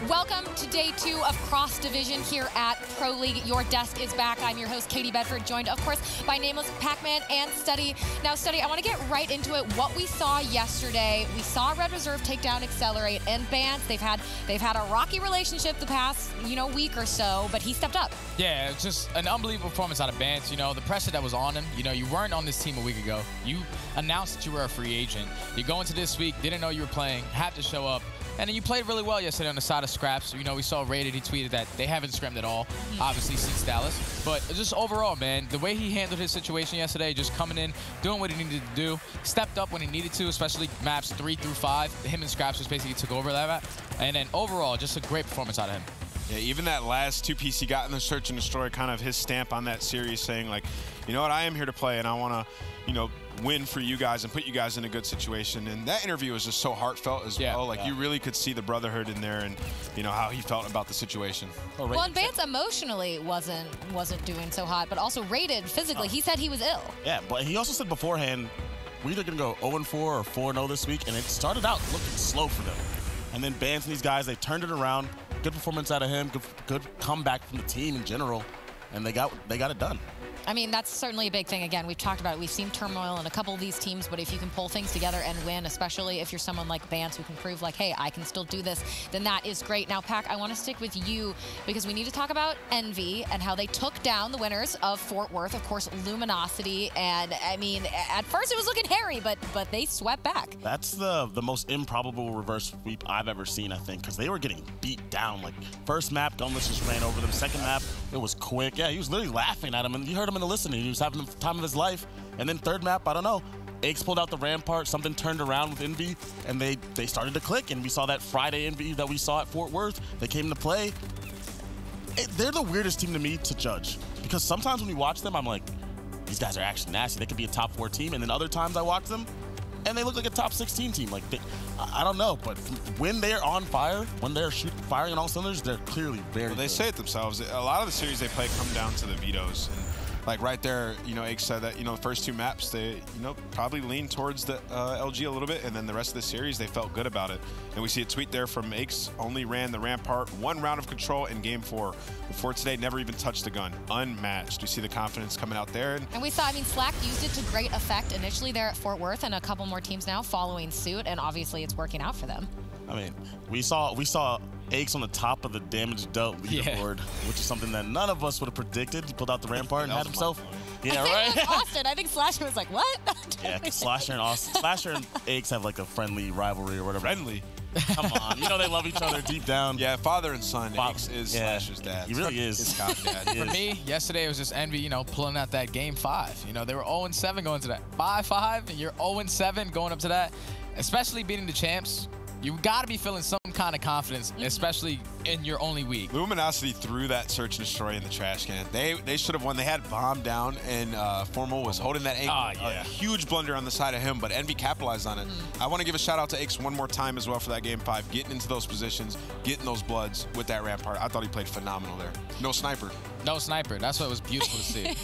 Welcome to day 2 of Cross Division here at Pro League. Your desk is back. I'm your host, Katie Bedford, joined, of course, by Nameless, Pac-Man, and Study. Now, Study, I want to get right into it. What we saw yesterday, we saw Red Reserve take down Accelerate and Bance. They've had a rocky relationship the past, week or so, but he stepped up. Yeah, it's just an unbelievable performance out of Bance. The pressure that was on him. You weren't on this team a week ago. You announced that you were a free agent. You go into this week, didn't know you were playing, had to show up. And then you played really well yesterday on the side of scraps. We saw Rated, he tweeted that they haven't scrimmed at all, obviously, since Dallas. But just overall, man, the way he handled his situation yesterday, just coming in, doing what he needed to do, stepped up when he needed to, especially maps 3 through 5. Him and Scraps just basically took over that map. And then overall, just a great performance out of him. Yeah, even that last 2-piece he got in the Search and Destroy, kind of his stamp on that series, saying like, you know what, I am here to play and I want to, win for you guys and put you guys in a good situation. And that interview was just so heartfelt as well. Like, you really could see the brotherhood in there and, how he felt about the situation. Well, and Bance emotionally wasn't doing so hot, but also Rated physically. He said he was ill. Yeah, but he also said beforehand, we're either going to go 0-4 or 4-0 this week, and it started out looking slow for them. And then Bance and these guys, they turned it around. Good performance out of him, good comeback from the team in general, and they got it done. I mean, that's certainly a big thing. Again, we've talked about it. We've seen turmoil in a couple of these teams, but if you can pull things together and win, especially if you're someone like Bance who can prove like, hey, I can still do this, then that is great. Now, Pac, I want to stick with you because we need to talk about Envy and how they took down the winners of Fort Worth, of course, Luminosity. And I mean, at first it was looking hairy, but they swept back. That's the most improbable reverse sweep I've ever seen, I think, because they were getting beat down. Like, first map, Gunless just ran over them. Second map, it was quick. Yeah, he was literally laughing at him, and you heard him in the listening. He was having the time of his life. And then third map, I don't know. Aches pulled out the Rampart, something turned around with Envy, and they started to click. And we saw that Friday Envy that we saw at Fort Worth. They came to play. They're the weirdest team to me to judge, because sometimes when we watch them, I'm like, these guys are actually nasty. They could be a top 4 team. And then other times I watch them, and they look like a top 16 team. Like, I don't know, but when they're on fire, when they're firing on all cylinders, they're clearly very good. They say it themselves. A lot of the series they play come down to the vetoes. And like right there, Ake said that, the first 2 maps, they, probably leaned towards the LG a little bit, and then the rest of the series, they felt good about it. And we see a tweet there from Aches, only ran the Rampart 1 round of control in game 4. Before today, never even touched the gun. Unmatched. You see the confidence coming out there. And we saw, Slack used it to great effect initially there at Fort Worth, and a couple more teams now following suit, and obviously it's working out for them. I mean, we saw Aches on the top of the damage dealt leaderboard, which is something that none of us would have predicted. He pulled out the Rampart and had himself. Yeah, right. It was Austin. I think Slasher was like, "What?" Yeah, Slasher and Austin. Slasher and Aches have like a friendly rivalry or whatever. Friendly. Come on, they love each other deep down. Yeah, father and son. Aches is Slasher's dad. He really is. His dad. For me, yesterday it was just Envy, pulling out that game 5. They were 0-7 going to that. 5-5, and you're 0-7 going up to that. Especially beating the champs. You got to be feeling some kind of confidence, especially in your only week. Luminosity threw that Search and Destroy in the trash can. They should have won. They had Bomb down, and Formal was holding that angle. A huge blunder on the side of him, but Envy capitalized on it. I want to give a shout out to Aches one more time as well for that game 5, getting into those positions, getting those bloods with that Rampart. I thought he played phenomenal there. No sniper. No sniper. That's what was beautiful to see.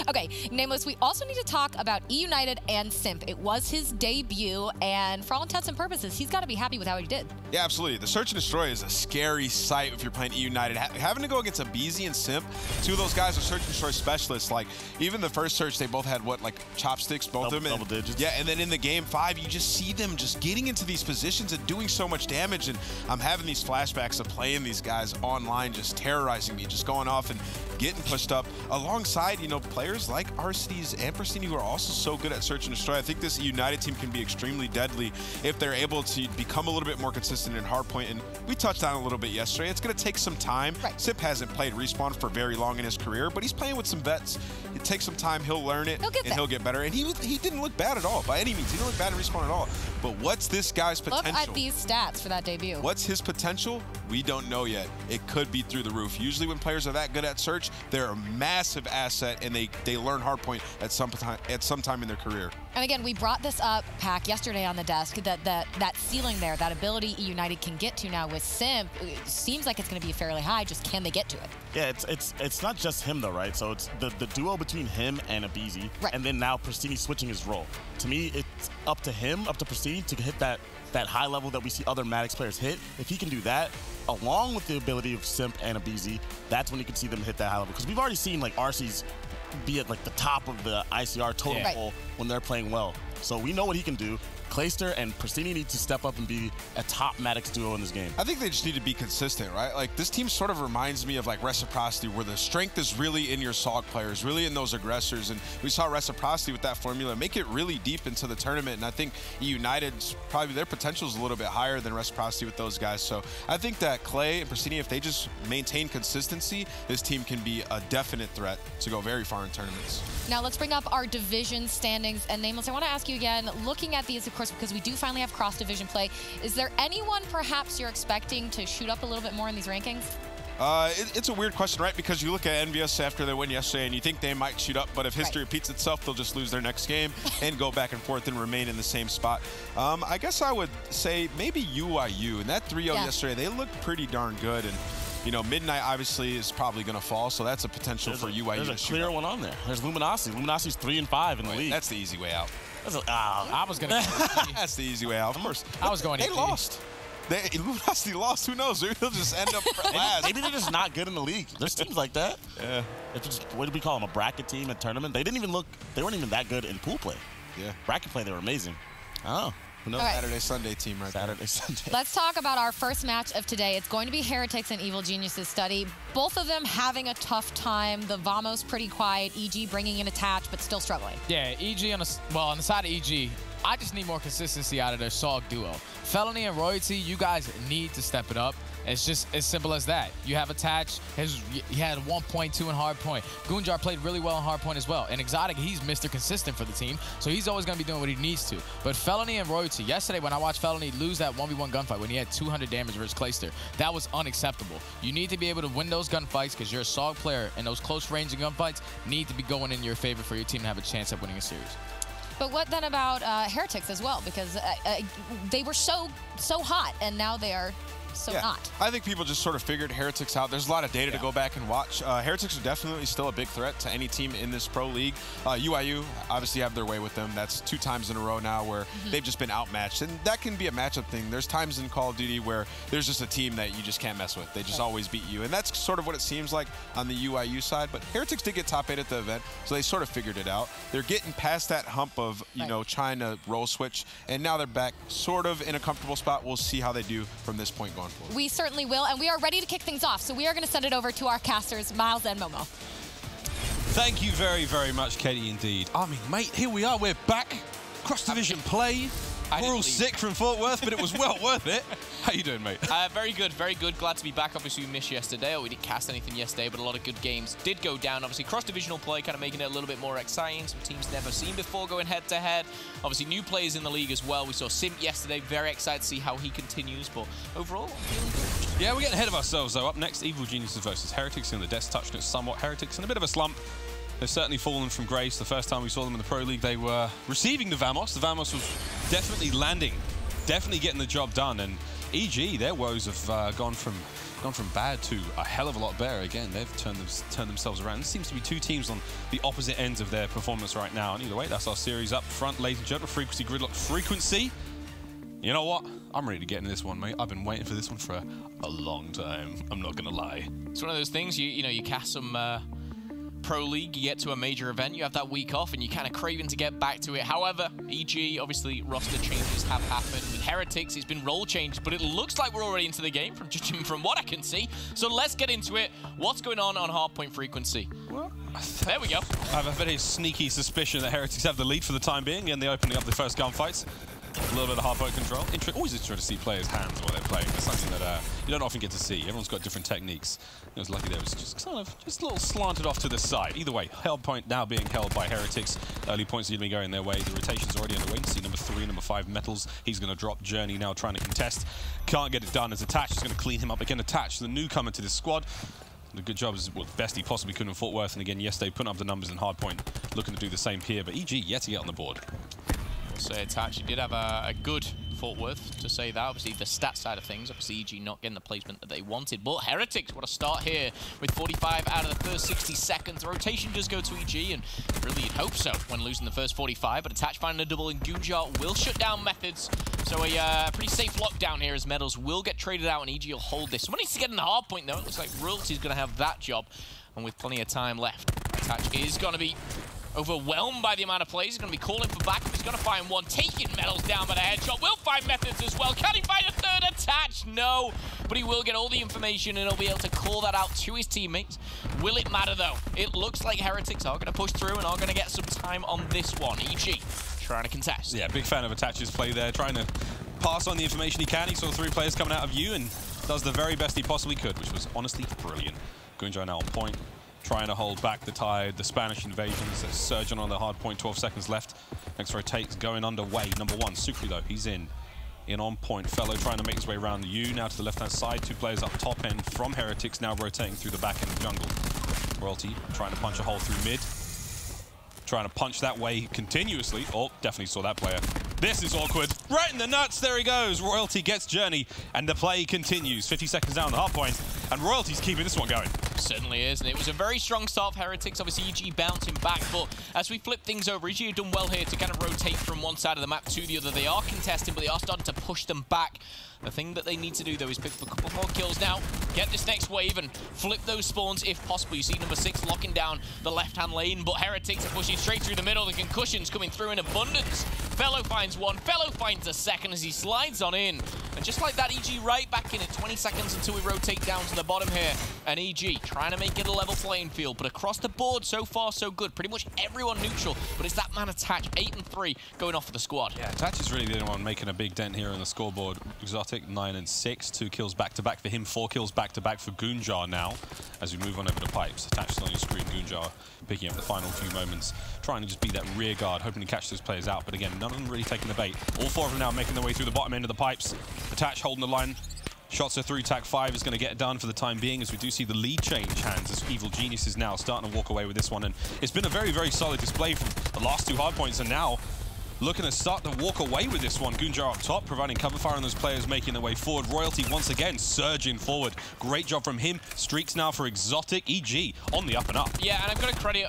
Okay, Nameless, we also need to talk about E-United and Simp. It was his debut, and for all intents and purposes, he's got to be happy with how he did. Yeah, absolutely. The Search and Destroy is a scary sight if you're playing E-United. Having to go against a BZ and Simp, 2 of those guys are Search and Destroy specialists. Like, even the first Search, they both had, what, like chopsticks, both of them? Double digits. Yeah, and then in the game 5, you just see them just getting into these positions and doing so much damage. And I'm having these flashbacks of playing these guys online, just terrorizing me, just going off and getting pushed up alongside, players like Arcides and Pristine who are also so good at Search and Destroy. I think this United team can be extremely deadly if they're able to become a little bit more consistent in hardpoint. And we touched on it a little bit yesterday. It's going to take some time. Right. Sip hasn't played Respawn for very long in his career, but he's playing with some vets. It takes some time. He'll learn it, he'll get better. And he didn't look bad at all, by any means. He didn't look bad at Respawn at all. But what's this guy's potential? Look at these stats for that debut. What's his potential? We don't know yet. It could be through the roof. Usually when players are that good at Search, they're a massive asset, and they learn hardpoint at some time in their career. And again, we brought this up, Pac, yesterday on the desk, that ceiling there, that ability United can get to now with Simp, it seems like it's going to be fairly high. Just can they get to it? Yeah, it's not just him though, right? So it's the duo between him and Abizi, right. And then now Pristini switching his role. To me, it's up to him, up to Pristini to hit that high level that we see other Maddox players hit. If he can do that, along with the ability of Simp and Abizi, that's when you can see them hit that high level. Because we've already seen like RC's be at like the top of the ICR totem pole when they're playing well. So we know what he can do. Clayster and Pristini need to step up and be a top Maddox duo in this game. I think they just need to be consistent, right? Like, this team sort of reminds me of, like, Reciprocity, where the strength is really in your SOG players, really in those aggressors. And we saw Reciprocity with that formula make it really deep into the tournament. And I think United's probably their potential is a little bit higher than Reciprocity with those guys. So I think that Clay and Pristini, if they just maintain consistency, this team can be a definite threat to go very far in tournaments. Now let's bring up our division standings. And Nameless, I want to ask you again, looking at these, of course, because we do finally have cross-division play, is there anyone perhaps you're expecting to shoot up a little bit more in these rankings? It's a weird question, right? Because you look at NVS after they win yesterday and you think they might shoot up, but if history repeats itself, they'll just lose their next game and go back and forth and remain in the same spot. I guess I would say maybe UIU. And that 3-0 yesterday, they looked pretty darn good. And you know, Midnight obviously is probably going to fall, so that's a potential for UIU. There's a clear one on there. There's Luminosity. Luminosity's 3-5 in the league. That's the easy way out. I was going to. That's the easy way out. Of course. I was going. They lost. Luminosity lost. Who knows? Maybe they'll just end up last. Maybe they're just not good in the league. There's teams like that. Yeah. It's just, what did we call them? A bracket team at tournament? They didn't even look. They weren't even that good in pool play. Yeah. Bracket play, they were amazing. Oh. Who knows? Saturday, Sunday team right Saturday, there. Sunday. Let's talk about our first match of today. It's going to be Heretics and Evil Geniuses Study. Both of them having a tough time. The Vamos pretty quiet. EG bringing in attach, but still struggling. Yeah, EG on the side of EG, I just need more consistency out of their SOG duo. Felony and Royalty, you guys need to step it up. It's just as simple as that. You have attach. He had 1.2 in hardpoint. Goonjar played really well in hardpoint as well. And Exotic, he's Mr. Consistent for the team, so he's always going to be doing what he needs to. But Felony and Royalty, yesterday when I watched Felony lose that 1v1 gunfight when he had 200 damage versus Clayster, that was unacceptable. You need to be able to win those gunfights because you're a SOG player, and those close range gunfights need to be going in your favor for your team to have a chance at winning a series. But what then about Heretics as well? Because they were so hot, and now they are so not. I think people just sort of figured Heretics out. There's a lot of data to go back and watch. Heretics are definitely still a big threat to any team in this pro league. UIU obviously have their way with them. That's 2 times in a row now where they've just been outmatched. And that can be a matchup thing. There's times in Call of Duty where there's just a team that you just can't mess with. They just always beat you. And that's sort of what it seems like on the UIU side. But Heretics did get top 8 at the event, so they sort of figured it out. They're getting past that hump of, you know, trying to role switch. And now they're back sort of in a comfortable spot. We'll see how they do from this point going forward. We certainly will, and we are ready to kick things off. So we are going to send it over to our casters, Miles and Momo. Thank you very, very much, Katie, indeed. I mean, mate, here we are. We're back. Cross-division play. We're all sick from Fort Worth, but it was well worth it. How you doing, mate? Very good, very good. Glad to be back. Obviously, we missed yesterday, or we didn't cast anything yesterday, but a lot of good games did go down. Obviously, cross-divisional play kind of making it a little bit more exciting. Some teams never seen before going head-to-head. Obviously, new players in the league as well. We saw Simp yesterday. Very excited to see how he continues, but overall, feeling good. Yeah, we're getting ahead of ourselves, though. Up next, Evil Geniuses versus Heretics in the desk touched it somewhat. Heretics in a bit of a slump. They've certainly fallen from grace. The first time we saw them in the Pro League, they were receiving the Vamos. The Vamos was definitely landing, definitely getting the job done. And EG, their woes have gone from bad to a hell of a lot better. Again, they've turned themselves around. There seems to be 2 teams on the opposite ends of their performance right now. And either way, that's our series up front, ladies and gentlemen. Frequency, Gridlock, Frequency. You know what? I'm ready to get into this one, mate. I've been waiting for this one for a long time. I'm not going to lie. It's one of those things, you know, you cast some Pro League, you get to a major event, you have that week off, and you're kind of craving to get back to it. However, EG, obviously, roster changes have happened. With Heretics, it's been role changes, but it looks like we're already into the game, from what I can see. So let's get into it. What's going on Hardpoint Frequency? Well, there we go. I have a very sneaky suspicion that Heretics have the lead for the time being, and they're opening up the first gunfights. A little bit of hardpoint control. Always interesting to see players' hands while they're playing. It's something that you don't often get to see. Everyone's got different techniques. I was lucky there was just kind of just a little slanted off to the side. Either way, held point now being held by Heretics. Early points are going to be going their way. The rotation's already underway. You can see number 3, number 5, Metals. He's going to drop. Journey now trying to contest. Can't get it done as Attach is going to clean him up again. Attach, the newcomer to this squad. The good job is what best he possibly could in Fort Worth. And again, yesterday putting up the numbers in hardpoint, looking to do the same here. But EG yet to get on the board. So Attach, he did have a good Fort Worth, to say that. Obviously, the stat side of things, obviously EG not getting the placement that they wanted. But Heretics, what a start here with 45 out of the first 60 seconds. The rotation does go to EG, and really you'd hope so when losing the first 45. But Attach finding a double, and Goonjar will shut down Methods. So a pretty safe lockdown here as Medals will get traded out, and EG will hold this. Someone needs to get in the hard point, though. It looks like Royalty's going to have that job. And with plenty of time left, Attach is going to be overwhelmed by the amount of plays. He's going to be calling for backup. He's going to find one, taking Medals down by the headshot. Will find Methods as well. Can he find a third Attach? No. But he will get all the information, and he'll be able to call that out to his teammates. Will it matter, though? It looks like Heretics are going to push through and are going to get some time on this one. EG trying to contest. Yeah, big fan of Attach's play there, trying to pass on the information he can. He saw 3 players coming out of U and does the very best he possibly could, which was honestly brilliant. Goonjar now on point, trying to hold back the tide, the Spanish invasions. That's surging on the hard point, 12 seconds left. Next rotate's going underway. Number 1, Sukri, though, he's in on point. Fellow trying to make his way around the U, now to the left-hand side. 2 players up top end from Heretics, now rotating through the back end of the jungle. Royalty trying to punch a hole through mid. Trying to punch that way continuously. Oh, definitely saw that player. This is awkward. Right in the nuts, there he goes. Royalty gets Journey, and the play continues. 50 seconds down the hard point, and Royalty's keeping this one going. Certainly is, and it was a very strong start for Heretics. Obviously, EG bouncing back, but as we flip things over, EG have done well here to kind of rotate from one side of the map to the other. They are contesting, but they are starting to push them back. The thing that they need to do, though, is pick up a couple more kills now, get this next wave, and flip those spawns if possible. You see number 6 locking down the left-hand lane, but Heretics are pushing straight through the middle. The concussions coming through in abundance. Fellow finds one, Fellow finds a second as he slides on in. And just like that, EG right back in it. 20 seconds until we rotate down to the bottom here. And EG trying to make it a level playing field, but across the board, so far, so good. Pretty much everyone neutral, but it's that man Attach, 8 and 3, going off for the squad. Yeah, Attach is really the only one making a big dent here on the scoreboard. Exotic, 9 and 6, 2 kills back-to-back for him, 4 kills back-to-back for Goonjar now, as we move on over the pipes. Attach on your screen, Goonjar picking up the final few moments, trying to just be that rear guard, hoping to catch those players out, but again, none of them really taking the bait. All 4 of them now making their way through the bottom end of the pipes. Attach holding the line. Shots are through. Tac 5 is going to get it done for the time being, as we do see the lead change hands as Evil Genius is now starting to walk away with this one. And it's been a very, very solid display from the last 2 hard points, and now looking to start to walk away with this one. Goonjar up top, providing cover fire on those players making their way forward. Royalty once again surging forward. Great job from him. Streaks now for Exotic. EG on the up and up. Yeah, and I've got to credit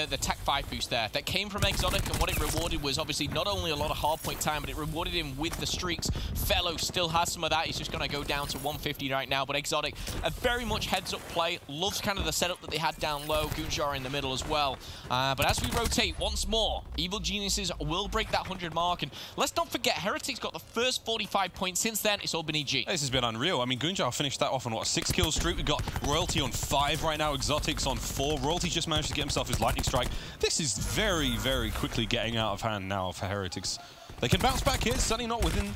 the Tac 5 boost there. That came from Exotic, and what it rewarded was obviously not only a lot of hard point time, but it rewarded him with the streaks. Fellow still has some of that. He's just going to go down to 150 right now, but Exotic, a very much heads-up play. Loves kind of the setup that they had down low. Goonjar in the middle as well. But as we rotate once more, Evil Geniuses will break that 100 mark, and let's not forget, Heretics got the first 45 points. Since then, it's all been EG. This has been unreal. I mean, Goonjar finished that off on, what, a 6-kill streak? We've got Royalty on 5 right now, Exotics on 4. Royalty just managed to get himself his lightning strike. This is very, very quickly getting out of hand now for Heretics. They can bounce back here, certainly not within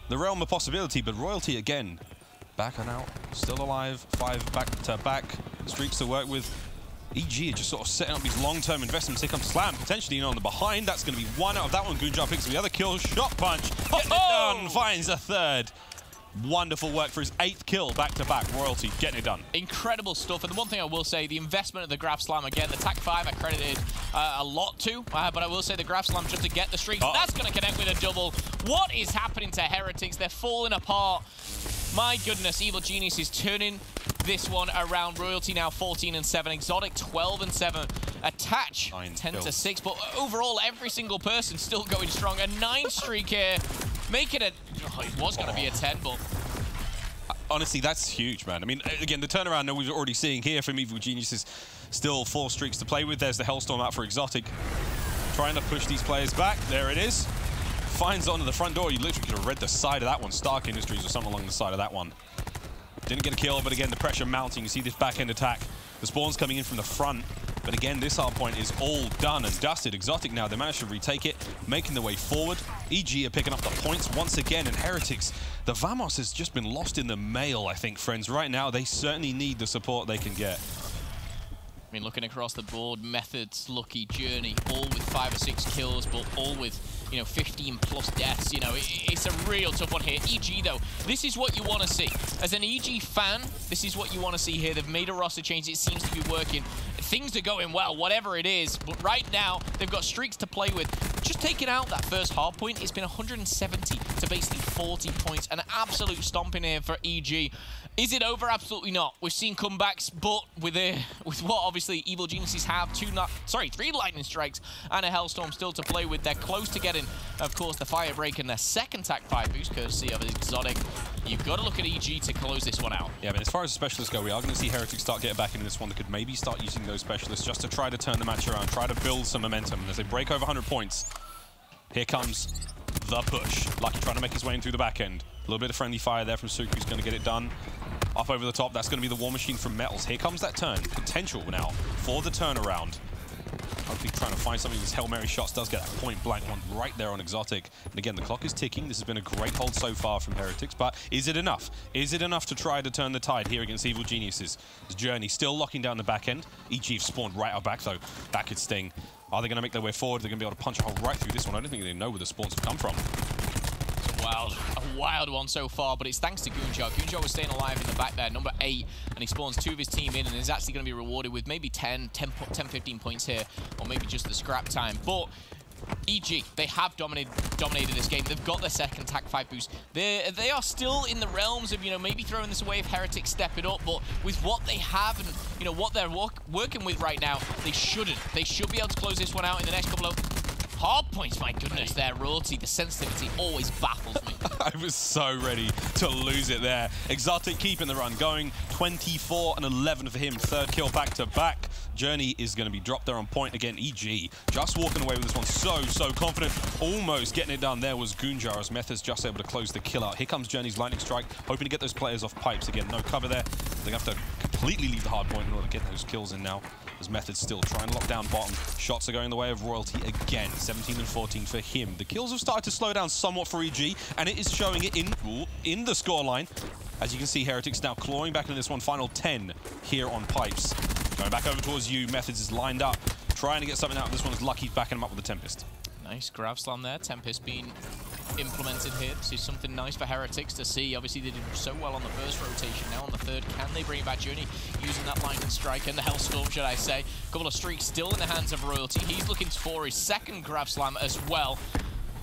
the realm of possibility, but Royalty again, back and out, still alive, 5 back-to-back streaks to work with. EG are just sort of setting up these long-term investments. Here comes Slam, potentially in on the behind. That's going to be 1 out of that one. Goonjar picks up the other kill. Shot punch. Getting it done. Finds a 3rd. Wonderful work for his 8th kill back-to-back. Royalty getting it done. Incredible stuff. And the one thing I will say, the investment of the Grab Slam, again, the Tac 5 I credited a lot to, but I will say the Grab Slam just to get the streak. That's going to connect with a double. What is happening to Heretics? They're falling apart. My goodness, Evil Genius is turning this one around. Royalty now 14 and 7. Exotic 12 and 7. Attach 10 to 6. But overall, every single person still going strong. A 9 streak here. Make it a... Oh, it was going to be a 10, but... Honestly, that's huge, man. I mean, again, the turnaround that we're already seeing here from Evil Genius is still 4 streaks to play with. There's the Hellstorm out for Exotic. Trying to push these players back. There it is. Finds onto the front door. You literally could have read the side of that one. Stark Industries or something along the side of that one. Didn't get a kill, but again, the pressure mounting. You see this back-end attack. The spawns coming in from the front. But again, this hard point is all done and dusted. Exotic now, they managed to retake it, making their way forward. EG are picking up the points once again, and Heretics, the Vamos has just been lost in the mail, I think, friends. Right now, they certainly need the support they can get. I mean, looking across the board, Methods, Lucky, Journey, all with 5 or 6 kills, but all with, you know, 15+ deaths. You know, it's a real tough one here. EG, though, this is what you want to see. As an EG fan, this is what you want to see here. They've made a roster change. It seems to be working. Things are going well, whatever it is. But right now, they've got streaks to play with. just taking out that first hard point, it's been 170 to basically 40 points. An absolute stomping here for EG. Is it over? Absolutely not. We've seen comebacks, but with what obviously Evil Geniuses have, 3 Lightning Strikes and a Hellstorm still to play with. They're close to getting, of course, the Fire Break and their second Tac 5 boost, courtesy of Exotic. You've got to look at EG to close this one out. Yeah, but as far as the specialists go, we are going to see Heretics start getting back into this one. They could maybe start using those specialists just to try to turn the match around, try to build some momentum. And as they break over 100 points, here comes the push. Lucky trying to make his way in through the back end. A little bit of friendly fire there from Suku, who's going to get it done. Up over the top, that's going to be the War Machine from Metals. Here comes that turn. Potential now for the turnaround. Hopefully trying to find something. These Hail Mary shots does get that point blank one right there on Exotic. And again, the clock is ticking. This has been a great hold so far from Heretics, but is it enough? Is it enough to try to turn the tide here against Evil Geniuses? This Journey still locking down the back end. EG have spawned right out back, though. That could sting. Are they going to make their way forward? They're going to be able to punch a hole right through this one. I don't think they know where the spawns have come from. A wild one so far, but it's thanks to Goonjar. Goonjar was staying alive in the back there, number 8, and he spawns 2 of his team in and is actually going to be rewarded with maybe 10, 15 points here, or maybe just the scrap time. But EG, they have dominated this game. They've got their second Tac 5 boost. They are still in the realms of, maybe throwing this away if Heretics step it up, but with what they have and, what they're working with right now, they shouldn't. They should be able to close this one out in the next couple of hard points. My goodness, their royalty, the sensitivity always baffles me. I was so ready to lose it there. Exotic keeping the run going. 24 and 11 for him. 3rd kill back to back. Journey is going to be dropped there on point again. EG just walking away with this one. So confident. Almost getting it done. There was Goonjar as Method's just able to close the kill out. Here comes Journey's Lightning Strike, hoping to get those players off pipes. Again, no cover there. They have to completely leave the hard point in order to get those kills in now. As Method's still trying to lock down bottom. Shots are going the way of Royalty again. 17 and 14 for him. The kills have started to slow down somewhat for EG, and it is showing it in the scoreline. As you can see, Heretics now clawing back into this one. Final 10 here on pipes. Going back over towards you. Methods is lined up, trying to get something out of this one. Is Lucky backing him up with the Tempest. Nice grab slam there. Tempest being implemented here. This is something nice for Heretics to see. Obviously, they did so well on the first rotation. Now on the 3rd, can they bring it back? Journey using that Lightning Strike and the Hellstorm, should I say. A couple of streaks still in the hands of Royalty. He's looking for his 2nd grab slam as well.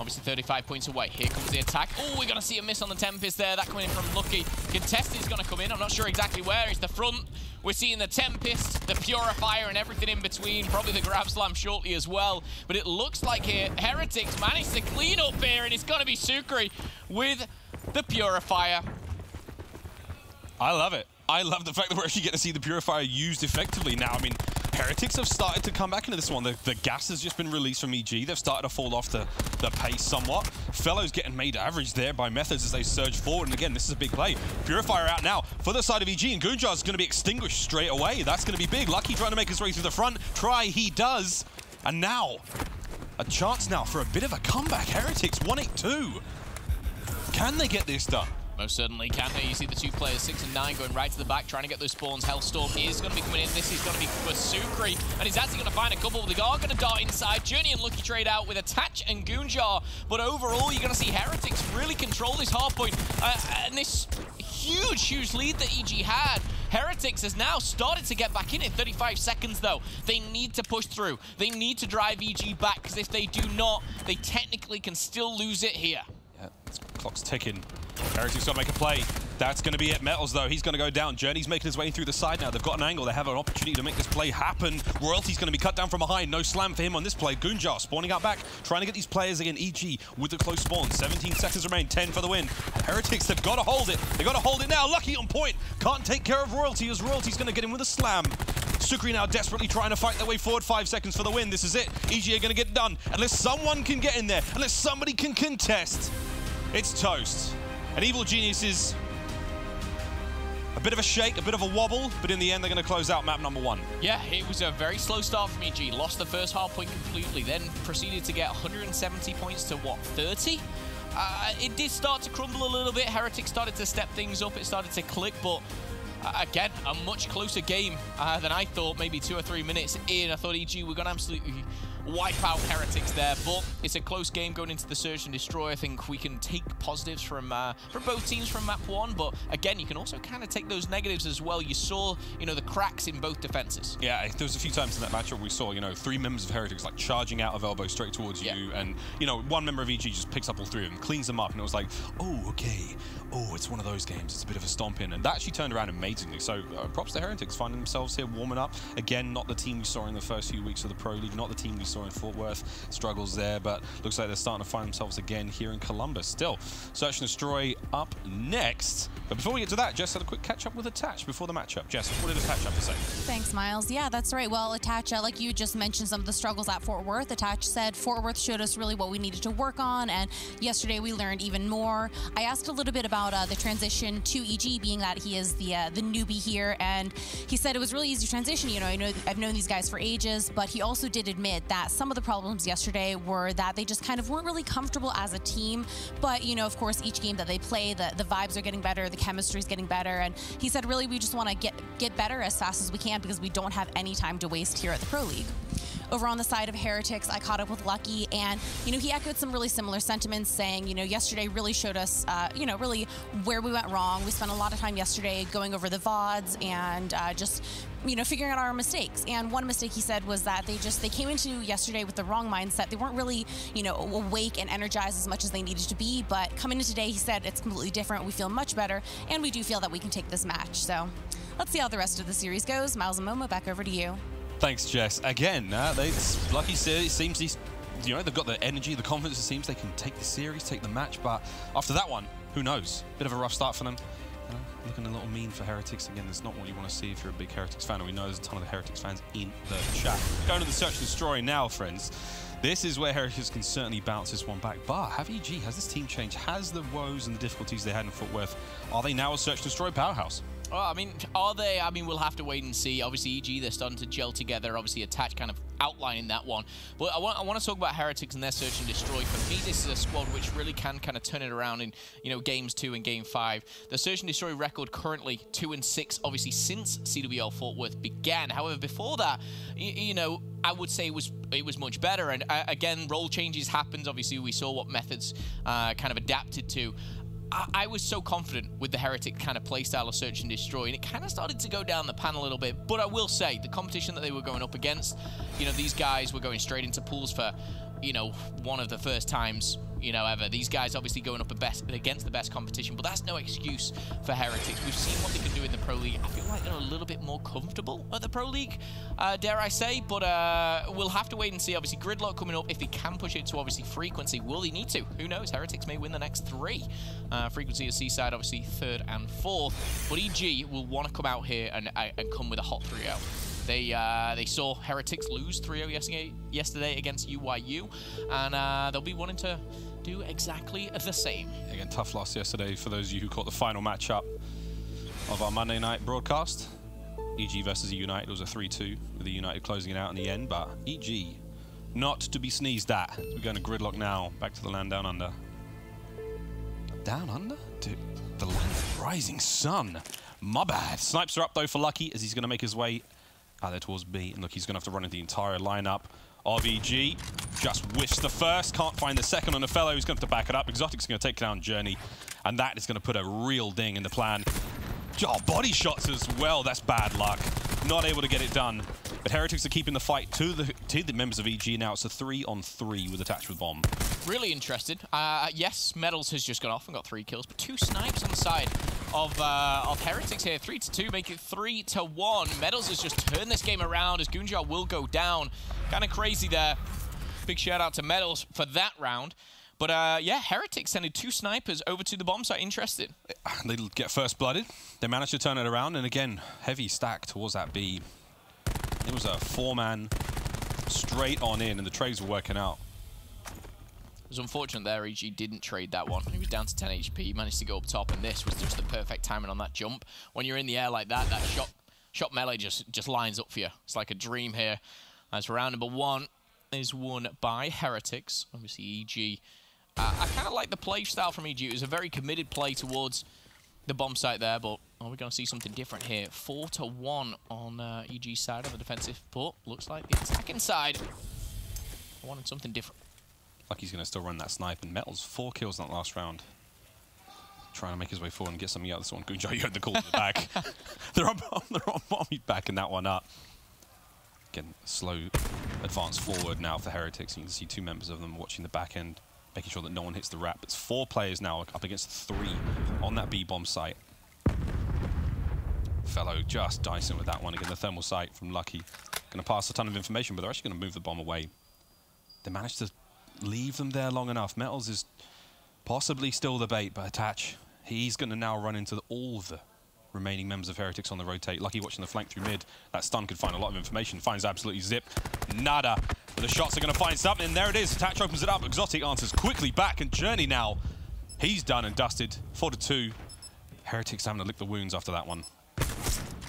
Obviously 35 points away. Here comes the attack. Oh, we're going to see a miss on the Tempest there. That coming in from Lucky. Contested is going to come in. I'm not sure exactly where. It's the front. We're seeing the Tempest, the Purifier, and everything in between. Probably the grab slam shortly as well. But it looks like here, Heretics managed to clean up here, and it's going to be Sukri with the Purifier. I love it. I love the fact that we're actually getting to see the Purifier used effectively now. I mean, Heretics have started to come back into this one. The gas has just been released from EG. They've started to fall off the pace somewhat. Fellows getting made average there by Methods as they surge forward. And again, this is a big play. Purifier out now for the side of EG, and Goonjar is going to be extinguished straight away. That's going to be big. Lucky trying to make his way through the front. Try he does. And now, a chance now for a bit of a comeback. Heretics 182. Can they get this done? Most certainly can they. You see the 2 players, 6 and 9, going right to the back, trying to get those spawns. Hellstorm is going to be coming in. This is going to be for Sukri, and he's actually going to find a couple. They are going to dart inside. Journey and Lucky trade out with Attach and Goonjar, but overall, you're going to see Heretics really control this hard point. And this huge lead that EG had, Heretics has now started to get back in 35 seconds, though. They need to push through. They need to drive EG back, because if they do not, they technically can still lose it here. Yeah, clock's ticking. Heretics got to make a play. That's going to be it. Metals, though, he's going to go down. Journey's making his way through the side now. They've got an angle. They have an opportunity to make this play happen. Royalty's going to be cut down from behind. No slam for him on this play. Goonjar spawning out back, trying to get these players again. EG with the close spawn. 17 seconds remain. 10 for the win. Heretics, they've got to hold it. They've got to hold it now. Lucky on point. Can't take care of Royalty, as Royalty's going to get him with a slam. Sukri now desperately trying to fight their way forward. 5 seconds for the win. This is it. EG are going to get it done. Unless someone can get in there. Unless somebody can contest. It's toast. And Evil Geniuses, a bit of a shake, a bit of a wobble, but in the end, they're going to close out map number 1. Yeah, it was a very slow start from EG. Lost the first hard point completely, then proceeded to get 170 points to, what, 30? It did start to crumble a little bit. Heretics started to step things up. It started to click, but again, a much closer game than I thought maybe 2 or 3 minutes in. I thought EG were going to absolutely wipe out Heretics there. But it's a close game going into the Search and Destroy. I think we can take positives from both teams from map 1, but again, you can also kind of take those negatives as well. You saw, you know, the cracks in both defenses. Yeah, there was a few times in that matchup we saw, you know, 3 members of Heretics like charging out of elbow straight towards you, and, you know, one member of EG just picks up all 3 of them, cleans them up, and it was like, oh, okay, oh, it's one of those games, it's a bit of a stomp in, and that actually turned around amazingly. So props to Heretics, finding themselves here warming up. Again, not the team we saw in the first few weeks of the Pro League, not the team we saw in Fort Worth. Struggles there, but looks like they're starting to find themselves again here in Columbus. Still, Search and Destroy up next. But before we get to that, Jess had a quick catch up with Attach before the matchup. Jess, what did Attach have to say? Thanks, Miles. Yeah, that's right. Well, Attach, like you just mentioned some of the struggles at Fort Worth. Attach said Fort Worth showed us really what we needed to work on, and yesterday we learned even more. I asked a little bit about the transition to EG, being that he is the newbie here, and he said it was really easy transition. You know, I've known these guys for ages, but he also did admit that some of the problems yesterday were that they just kind of weren't really comfortable as a team. But, you know, of course, each game that they play, the vibes are getting better, the chemistry is getting better, and he said really we just want to get better as fast as we can because we don't have any time to waste here at the Pro League. Over on the side of Heretics, I caught up with Lucky, and, you know, he echoed some really similar sentiments, saying, you know, yesterday really showed us, you know, really where we went wrong. We spent a lot of time yesterday going over the VODs and just, you know, figuring out our mistakes. And one mistake he said was that they came into yesterday with the wrong mindset. They weren't really, you know, awake and energized as much as they needed to be, but coming in today, he said it's completely different. We feel much better, and we do feel that we can take this match. So let's see how the rest of the series goes. Miles and Momo, back over to you. Thanks, Jess. Again, Lucky said it seems these, you know, they've got the energy, the confidence. It seems they can take the series, take the match. But after that one, who knows? Bit of a rough start for them. You know, looking a little mean for Heretics. Again, that's not what you want to see if you're a big Heretics fan. And we know there's a ton of the Heretics fans in the chat. Going to the Search and Destroy now, friends. This is where Heretics can certainly bounce this one back. But has this team changed? Has the woes and the difficulties they had in Fort Worth, are they now a Search and Destroy powerhouse? Well, I mean, are they? I mean, we'll have to wait and see. Obviously, EG, they're starting to gel together. Obviously, Attach kind of outlining that one. But I want to talk about Heretics and their Search and Destroy. For me, this is a squad which really can kind of turn it around in, you know, games 2 and game 5. The Search and Destroy record currently 2-6, obviously, since CWL Fort Worth began. However, before that, you know, I would say it was much better. And again, role changes happened. Obviously, we saw what methods kind of adapted to. I was so confident with the Heretic kind of playstyle of Search and Destroy, and it kind of started to go down the pan a little bit. But I will say, the competition that they were going up against, you know, these guys were going straight into pools for, you know, one of the first times, you know, ever. These guys obviously going up against the best competition, but that's no excuse for Heretics. We've seen what they can do in the Pro League. I feel like they're a little bit more comfortable at the Pro League, dare I say, but we'll have to wait and see. Obviously, Gridlock coming up. If they can push it to, obviously, Frequency, will they need to? Who knows? Heretics may win the next 3. Frequency is Seaside, obviously, 3rd and 4th, but EG will want to come out here and come with a hot 3-0. They saw Heretics lose 3-0 yesterday against UYU, and they'll be wanting to do exactly the same. Again, tough loss yesterday for those of you who caught the final matchup of our Monday night broadcast. EG versus United was a 3-2, with the United closing it out in the end, but EG not to be sneezed at. We're going to Gridlock now, back to the land down under. Down under? To the land of the rising sun. My bad. Snipes are up though for Lucky, as he's going to make his way out there towards B. And look, he's going to have to run into the entire lineup of EG. Just whiffs the first, can't find the second on the fellow. He's going to have to back it up. Exotic's going to take down Journey, and that is going to put a real ding in the plan. Oh, body shots as well. That's bad luck. Not able to get it done. But Heretics are keeping the fight to the members of EG now. It's a 3-on-3 with Attached with Bomb. Really interested. Yes, Medals has just gone off and got 3 kills, but 2 snipes on the side of Heretics here. 3-2, make it 3-1. Medals has just turned this game around as Gunjar will go down. Kind of crazy there. Big shout out to Medals for that round. But yeah, Heretics sending 2 snipers over to the bomb site. Interested. They get first blooded. They managed to turn it around, and again, heavy stack towards that B. It was a 4-man straight on in, and the trades were working out. It was unfortunate there. EG didn't trade that one. He was down to 10 HP. He managed to go up top, and this was just the perfect timing on that jump. When you're in the air like that, that shot melee just lines up for you. It's like a dream here. As round number 1 is won by Heretics. Obviously, EG. I kind of like the play style from EG. It was a very committed play towards the bomb site there, but are we going to see something different here? 4-1 on EG's side on the defensive, but looks like the attacking side I wanted something different. Lucky's going to still run that snipe, and Metal's 4 kills in that last round. Trying to make his way forward and get something out of this one. Gunjar, you heard the call to the back. they're on Mommy backing that one up. Again, slow advance forward now for Heretics. You can see 2 members of them watching the back end, making sure that no one hits the wrap. It's 4 players now up against 3 on that B-bomb site. Fellow just dicing with that one. Again, the thermal sight from Lucky. Going to pass a ton of information, but they're actually going to move the bomb away. They managed to leave them there long enough. Metals is possibly still the bait, but Attach, he's going to now run into all of the remaining members of Heretics on the rotate. Lucky watching the flank through mid. That stun could find a lot of information. Finds absolutely zip. Nada. But the shots are going to find something. And there it is. Attach opens it up. Exotic answers quickly back. And Journey now, he's done and dusted. 4-2. Heretics having to lick the wounds after that one.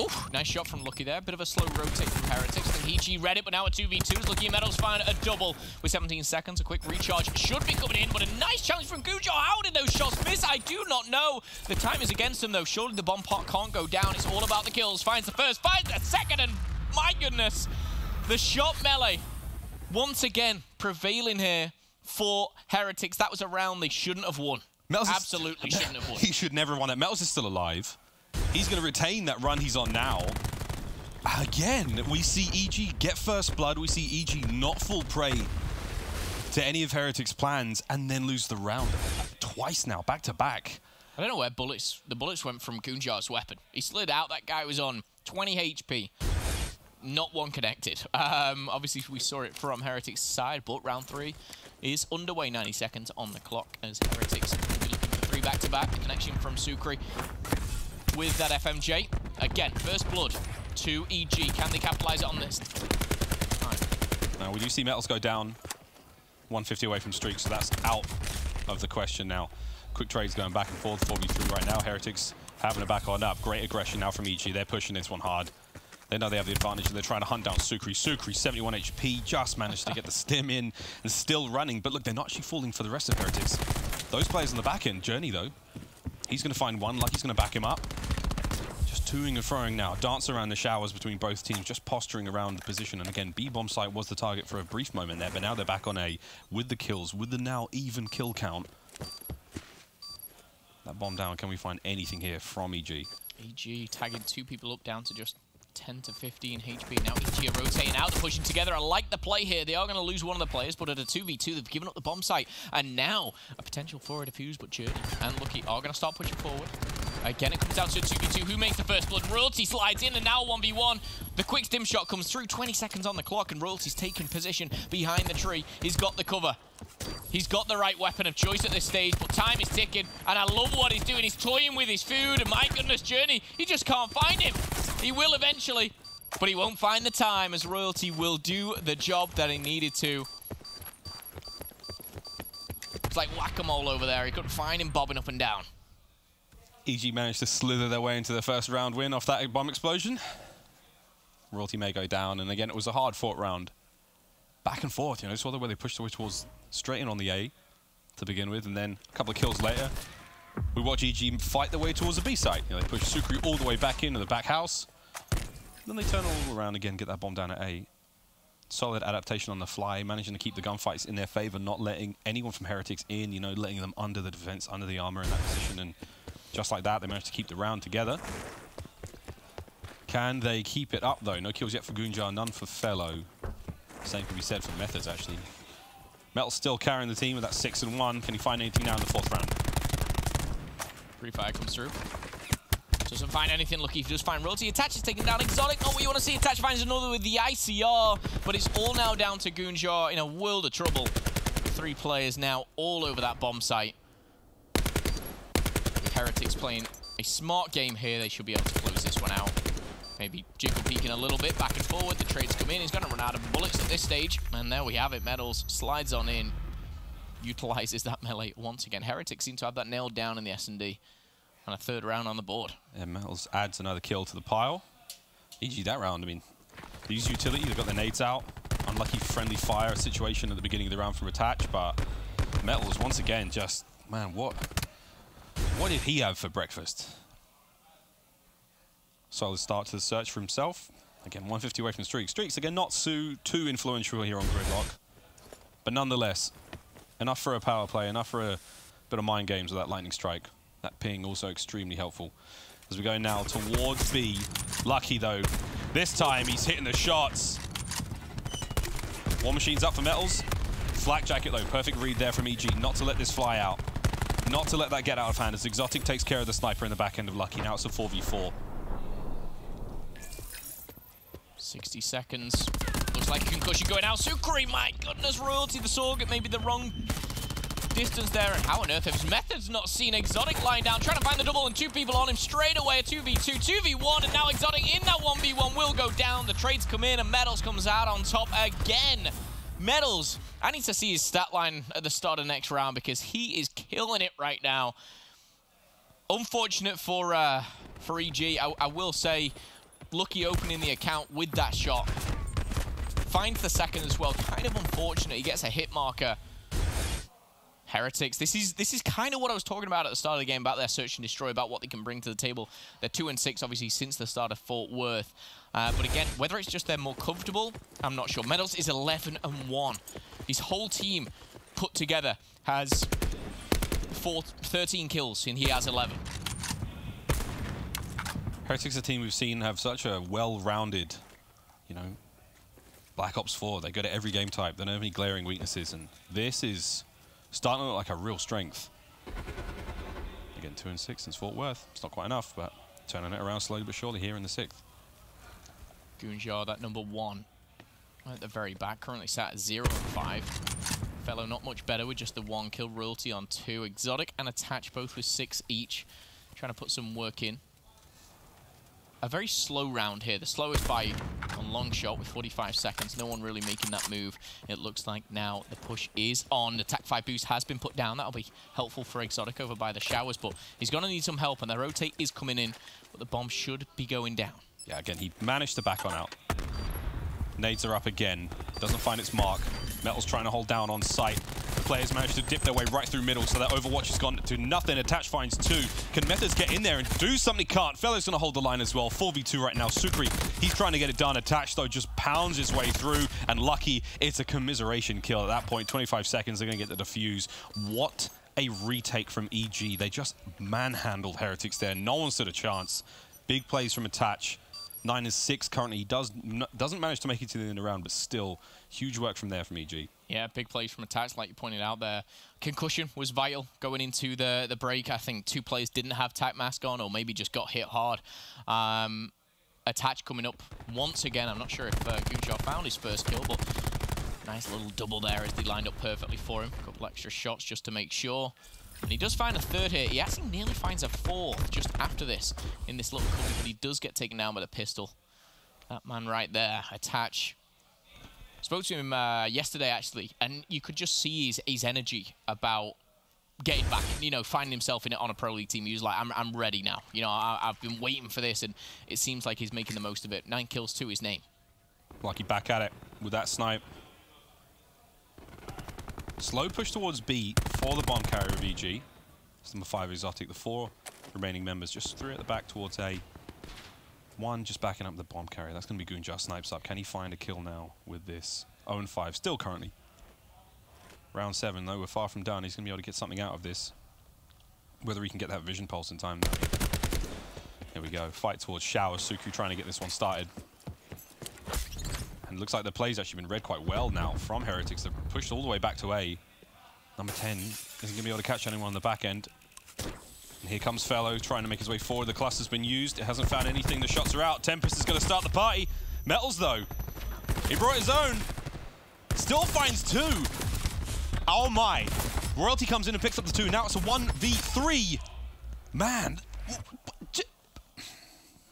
Oof, nice shot from Lucky there. Bit of a slow rotate from Heretics. I think Heechee read it, but now a 2v2. Lucky and Metals find a double with 17 seconds. A quick recharge should be coming in, but a nice challenge from Gunjar. How did those shots miss? I do not know. The time is against him, though. Surely the bomb pot can't go down. It's all about the kills. Finds the first, finds the second, and my goodness, the shot melee once again prevailing here for Heretics. That was a round they shouldn't have won. Metals absolutely shouldn't have won. He should never have won it. Metals is still alive. He's going to retain that run he's on now. Again, we see EG get first blood. We see EG not fall prey to any of Heretics' plans and then lose the round twice now, back to back. I don't know where the bullets went from Gunjar's weapon. He slid out. That guy was on 20 HP. Not one connected. Obviously, we saw it from Heretics' side, but round 3 is underway. 90 seconds on the clock as Heretics will be looking for 3 back-to-back. The connection from Sukri with that FMJ. Again, first blood to EG. Can they capitalize on this? Now, we do see Metals go down 150 away from Streak, so that's out of the question now. Quick trades going back and forth, 4v3 right now. Heretics having to back on up. Great aggression now from EG. They're pushing this one hard. They know they have the advantage, and they're trying to hunt down Sukri. Sukri, 71 HP, just managed to get the stim in and still running. But look, they're not actually falling for the rest of Heretics. Those players on the back end, Journey, though, he's going to find one. Lucky's going to back him up. Just toing and froing now. Dance around the showers between both teams, just posturing around the position. And again, B-bomb site was the target for a brief moment there, but now they're back on A with the kills, with the now even kill count. That bomb down, can we find anything here from EG? EG tagging 2 people up down to just 10 to 15 HP. Now EG are rotating out, they're pushing together. I like the play here. They are going to lose one of the players, but at a 2v2, they've given up the bomb site. And now, a potential for a defuse, but Journey and Lucky are going to start pushing forward. Again, it comes down to a 2v2. Who makes the first blood? Royalty slides in, and now 1v1. The quick stim shot comes through, 20 seconds on the clock, and Royalty's taken position behind the tree. He's got the cover. He's got the right weapon of choice at this stage, but time is ticking, and I love what he's doing. He's toying with his food, and my goodness, Journey, he just can't find him. He will eventually, but he won't find the time, as Royalty will do the job that he needed to. It's like whack-a-mole over there. He couldn't find him bobbing up and down. EG managed to slither their way into the first round win off that bomb explosion. Royalty may go down, and again, it was a hard-fought round. Back and forth, you know, saw the way they pushed towards straight in on the A to begin with, and then a couple of kills later, we watch EG fight their way towards the B site. You know, they push Sukri all the way back into the back house. Then they turn all around again, get that bomb down at A. Solid adaptation on the fly, managing to keep the gunfights in their favor, not letting anyone from Heretics in, you know, letting them under the defense, under the armor in that position, and just like that, they managed to keep the round together. Can they keep it up, though? No kills yet for Gunjar, none for Fellow. Same can be said for Methods, actually. Metal's still carrying the team with that 6-1. Can he find anything now in the 4th round? Free fire comes through. Doesn't find anything. Lucky if he does find Royalty. Attach is taking down Exotic. Not what you want to see. Attach finds another with the ICR, but it's all now down to Gunjar in a world of trouble. 3 players now all over that bomb site. With Heretics playing a smart game here, they should be able to close this one out. Maybe jiggle peeking a little bit back and forward. The trades come in. He's going to run out of bullets at this stage. And there we have it. Metals slides on in. Utilizes that melee once again. Heretics seem to have that nailed down in the S&D. And a 3rd round on the board. Yeah, Metals adds another kill to the pile. EG that round, I mean, they use utility. They've got the nades out. Unlucky friendly fire situation at the beginning of the round from Attach. But Metals, once again, just, man, what did he have for breakfast? Solid start to the search for himself. Again, 150 away from Streaks. Streaks, again, not too influential here on Gridlock. But nonetheless, enough for a power play, enough for a bit of mind games with that lightning strike. That ping also extremely helpful. As we go now towards B. Lucky though. This time he's hitting the shots. War Machine's up for Metals. Flak Jacket though, perfect read there from EG. Not to let this fly out. Not to let that get out of hand as Exotic takes care of the sniper in the back end of Lucky. Now it's a 4v4. 60 seconds. Looks like a concussion going out. Sukri, my goodness, Royalty, the Sorg, maybe the wrong distance there. And how on earth has Methods not seen Exotic lying down, trying to find the double and two people on him straight away. A 2v2, 2v1, and now Exotic in that 1v1 will go down. The trades come in and Metals comes out on top again. Metals, I need to see his stat line at the start of next round because he is killing it right now. Unfortunate for EG, I will say, Lucky opening the account with that shot. Finds the second as well, kind of unfortunate. He gets a hit marker. Heretics, this is kind of what I was talking about at the start of the game, about their search and destroy, about what they can bring to the table. They're 2-6, obviously, since the start of Fort Worth. But again, whether it's just they're more comfortable, I'm not sure. Metals is 11-1. His whole team put together has 13 kills, and he has 11. Heretics, a team we've seen have such a well-rounded, you know, Black Ops 4. They're good at every game type. They don't have any glaring weaknesses, and this is starting to look like a real strength. Again, 2-6 since Fort Worth. It's not quite enough, but turning it around slowly but surely here in the 6th. Goonjar, that number 1 at the very back, currently sat at 0-5. Fellow not much better with just the 1 kill. Royalty on 2. Exotic and Attach both with 6 each. Trying to put some work in. A very slow round here. The slowest by on long shot with 45 seconds. No one really making that move. It looks like now the push is on. The Attack 5 boost has been put down. That'll be helpful for Exotic over by the showers, but he's going to need some help, and the rotate is coming in, but the bomb should be going down. Yeah, again, he managed to back on out. Nades are up again. Doesn't find its mark. Metal's trying to hold down on site. The players managed to dip their way right through middle, so that Overwatch has gone to nothing. Attach finds 2. Can Methods get in there and do something? Can't. Fellow's going to hold the line as well. 4v2 right now. Sukri, he's trying to get it done. Attach, though, just pounds his way through. And Lucky, it's a commiseration kill at that point. 25 seconds, they're going to get the defuse. What a retake from EG. They just manhandled Heretics there. No one stood a chance. Big plays from Attach. 9-6 currently. He doesn't manage to make it to the end of the round, but still, huge work from there from EG. Yeah, big plays from Attach, like you pointed out there. Concussion was vital going into the break. I think 2 players didn't have Tac Mask on, or maybe just got hit hard. Attach coming up once again. I'm not sure if Goonjar found his first kill, but nice little double there as they lined up perfectly for him. A couple extra shots just to make sure. And he does find a 3rd here. He actually nearly finds a 4th just after this in this little cubby, but he does get taken down by the pistol. That man right there, Attach. Spoke to him yesterday, actually, and you could just see his energy about getting back, you know, finding himself in it on a Pro League team. He was like, I'm ready now. You know, I've been waiting for this, and it seems like he's making the most of it. 9 kills to his name. Lucky back at it with that snipe. Slow push towards B for the bomb carrier of EG. It's number 5 Exotic. The 4 remaining members just 3 at the back towards A. 1 just backing up the bomb carrier. That's going to be Goonjar snipes up. Can he find a kill now with this? 0-5 still currently. Round 7 though, we're far from done. He's going to be able to get something out of this. Whether he can get that vision pulse in time though. Here we go. Fight towards Shower. Suku trying to get this one started. And it looks like the play's actually been read quite well now from Heretics. They've pushed all the way back to A. Number 10 isn't going to be able to catch anyone on the back end. And here comes Fellow trying to make his way forward. The cluster's been used. It hasn't found anything. The shots are out. Tempest is going to start the party. Metals, though. He brought his own. Still finds 2. Oh, my. Royalty comes in and picks up the 2. Now it's a 1v3. Man.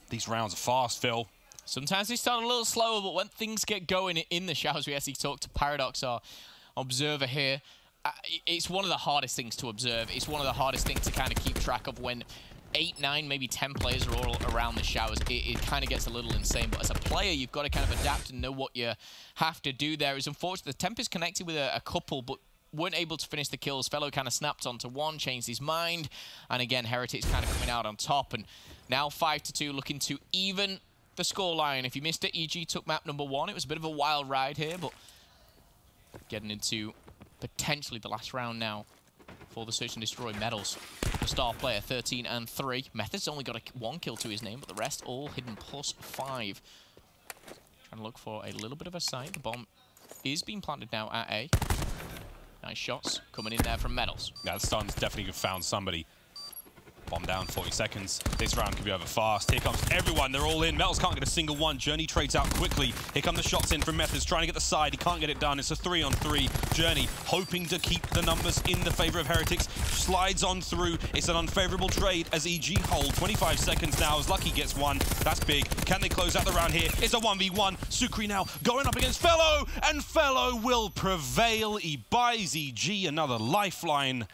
These rounds are fast, Phil. Sometimes they start a little slower, but when things get going in the showers, we actually talked to Paradox, our observer here. It's one of the hardest things to observe. It's one of the hardest things to kind of keep track of when 8, 9, maybe 10 players are all around the showers. It kind of gets a little insane, but as a player, you've got to kind of adapt and know what you have to do there. It's unfortunate. The Tempest connected with a couple, but weren't able to finish the kills. Fellow kind of snapped onto 1, changed his mind, and again, Heretics kind of coming out on top, and now 5-2, looking to even the scoreline. If you missed it, EG took map number 1. It was a bit of a wild ride here, but getting into potentially the last round now for the Search and Destroy medals. The star player, 13 and 3. Method's only got one kill to his name, but the rest all hidden +5. Trying to look for a little bit of a sight. The bomb is being planted now at A. Nice shots coming in there from medals. Yeah, the stun's definitely found somebody. Bomb down, 40 seconds. This round could be over fast. Here comes everyone. They're all in. Metals can't get a single one. Journey trades out quickly. Here come the shots in from Methods, trying to get the side. He can't get it done. It's a 3-on-3. Journey hoping to keep the numbers in the favor of Heretics. Slides on through. It's an unfavorable trade as EG hold. 25 seconds now as Lucky gets one. That's big. Can they close out the round here? It's a 1v1. Sukri now going up against Fellow, and Fellow will prevail. He buys EG another lifeline.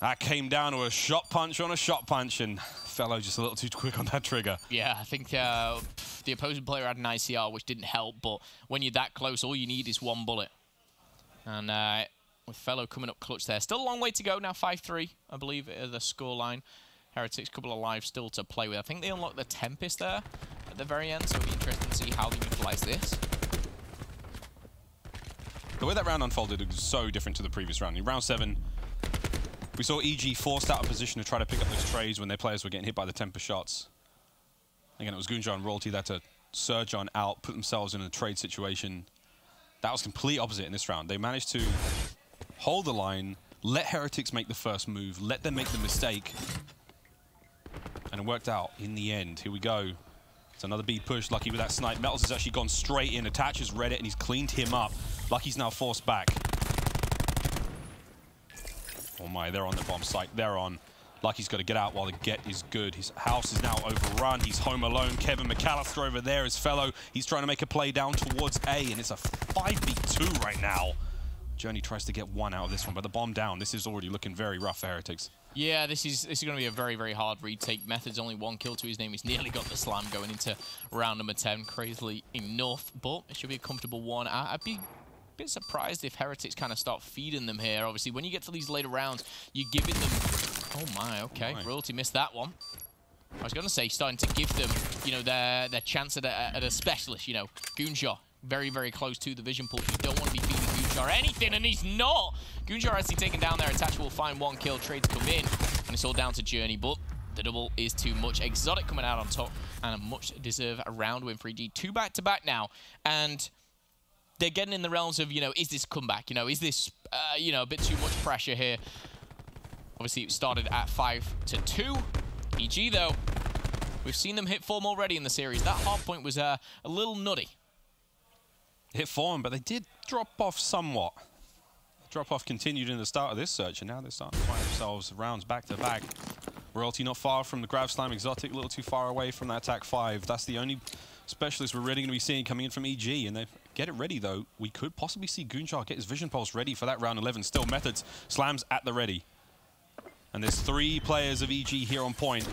That came down to a shot punch on a shot punch, and Fellow just a little too quick on that trigger. Yeah, I think the opposing player had an ICR, which didn't help, but when you're that close, all you need is one bullet. And with Fellow coming up clutch there. Still a long way to go now, 5-3, I believe, the scoreline. Heretics, a couple of lives still to play with. I think they unlocked the Tempest there at the very end, so it'll be interesting to see how they utilize this. The way that round unfolded was so different to the previous round. In round 7, we saw EG forced out of position to try to pick up those trades when their players were getting hit by the Tempest shots. Again, it was Gunjar and Royalty that to surge on out, put themselves in a trade situation. That was complete opposite in this round. They managed to hold the line, let Heretics make the first move, let them make the mistake, and it worked out in the end. Here we go. It's another B push. Lucky with that snipe. Metals has actually gone straight in. Attach has read it, and he's cleaned him up. Lucky's now forced back. Oh my, they're on the bomb site. They're on. Lucky's got to get out while the get is good. His house is now overrun. He's home alone. Kevin McAllister over there is Fellow. He's trying to make a play down towards A, and it's a 5v2 right now. Journey tries to get one out of this one, but the bomb down. This is already looking very rough for Heretics. Yeah, this is going to be a very, very hard retake. Method's only one kill to his name. He's nearly got the slam going into round number 10, crazily enough, but it should be a comfortable one. I'd be bit surprised if Heretics kind of start feeding them here. Obviously, when you get to these later rounds, you're giving them... Oh my, okay. Right. Royalty missed that one. I was going to say, starting to give them, you know, their chance at a specialist, you know. Gunjar, very, very close to the vision pool. You don't want to be feeding Gunjar anything, and he's not. Gunjar actually taken down there. Attach will find one kill. Trades come in, and it's all down to Journey, but the double is too much. Exotic coming out on top, and a much-deserved round win for EG. 2 back-to-back now, and... they're getting in the realms of, you know, is this comeback? You know, is this, you know, a bit too much pressure here? Obviously, it started at 5-2. EG, though, we've seen them hit form already in the series. That hard point was a little nutty. Hit form, but they did drop off somewhat. Drop-off continued in the start of this search, and now they're starting to find themselves rounds back-to-back. Royalty not far from the Grav Slam. Exotic a little too far away from that attack 5. That's the only specialist we're really going to be seeing coming in from EG, and they get it ready, though. We could possibly see Gunjar get his Vision Pulse ready for that round 11. Still, Methods slams at the ready. And there's 3 players of EG here on point.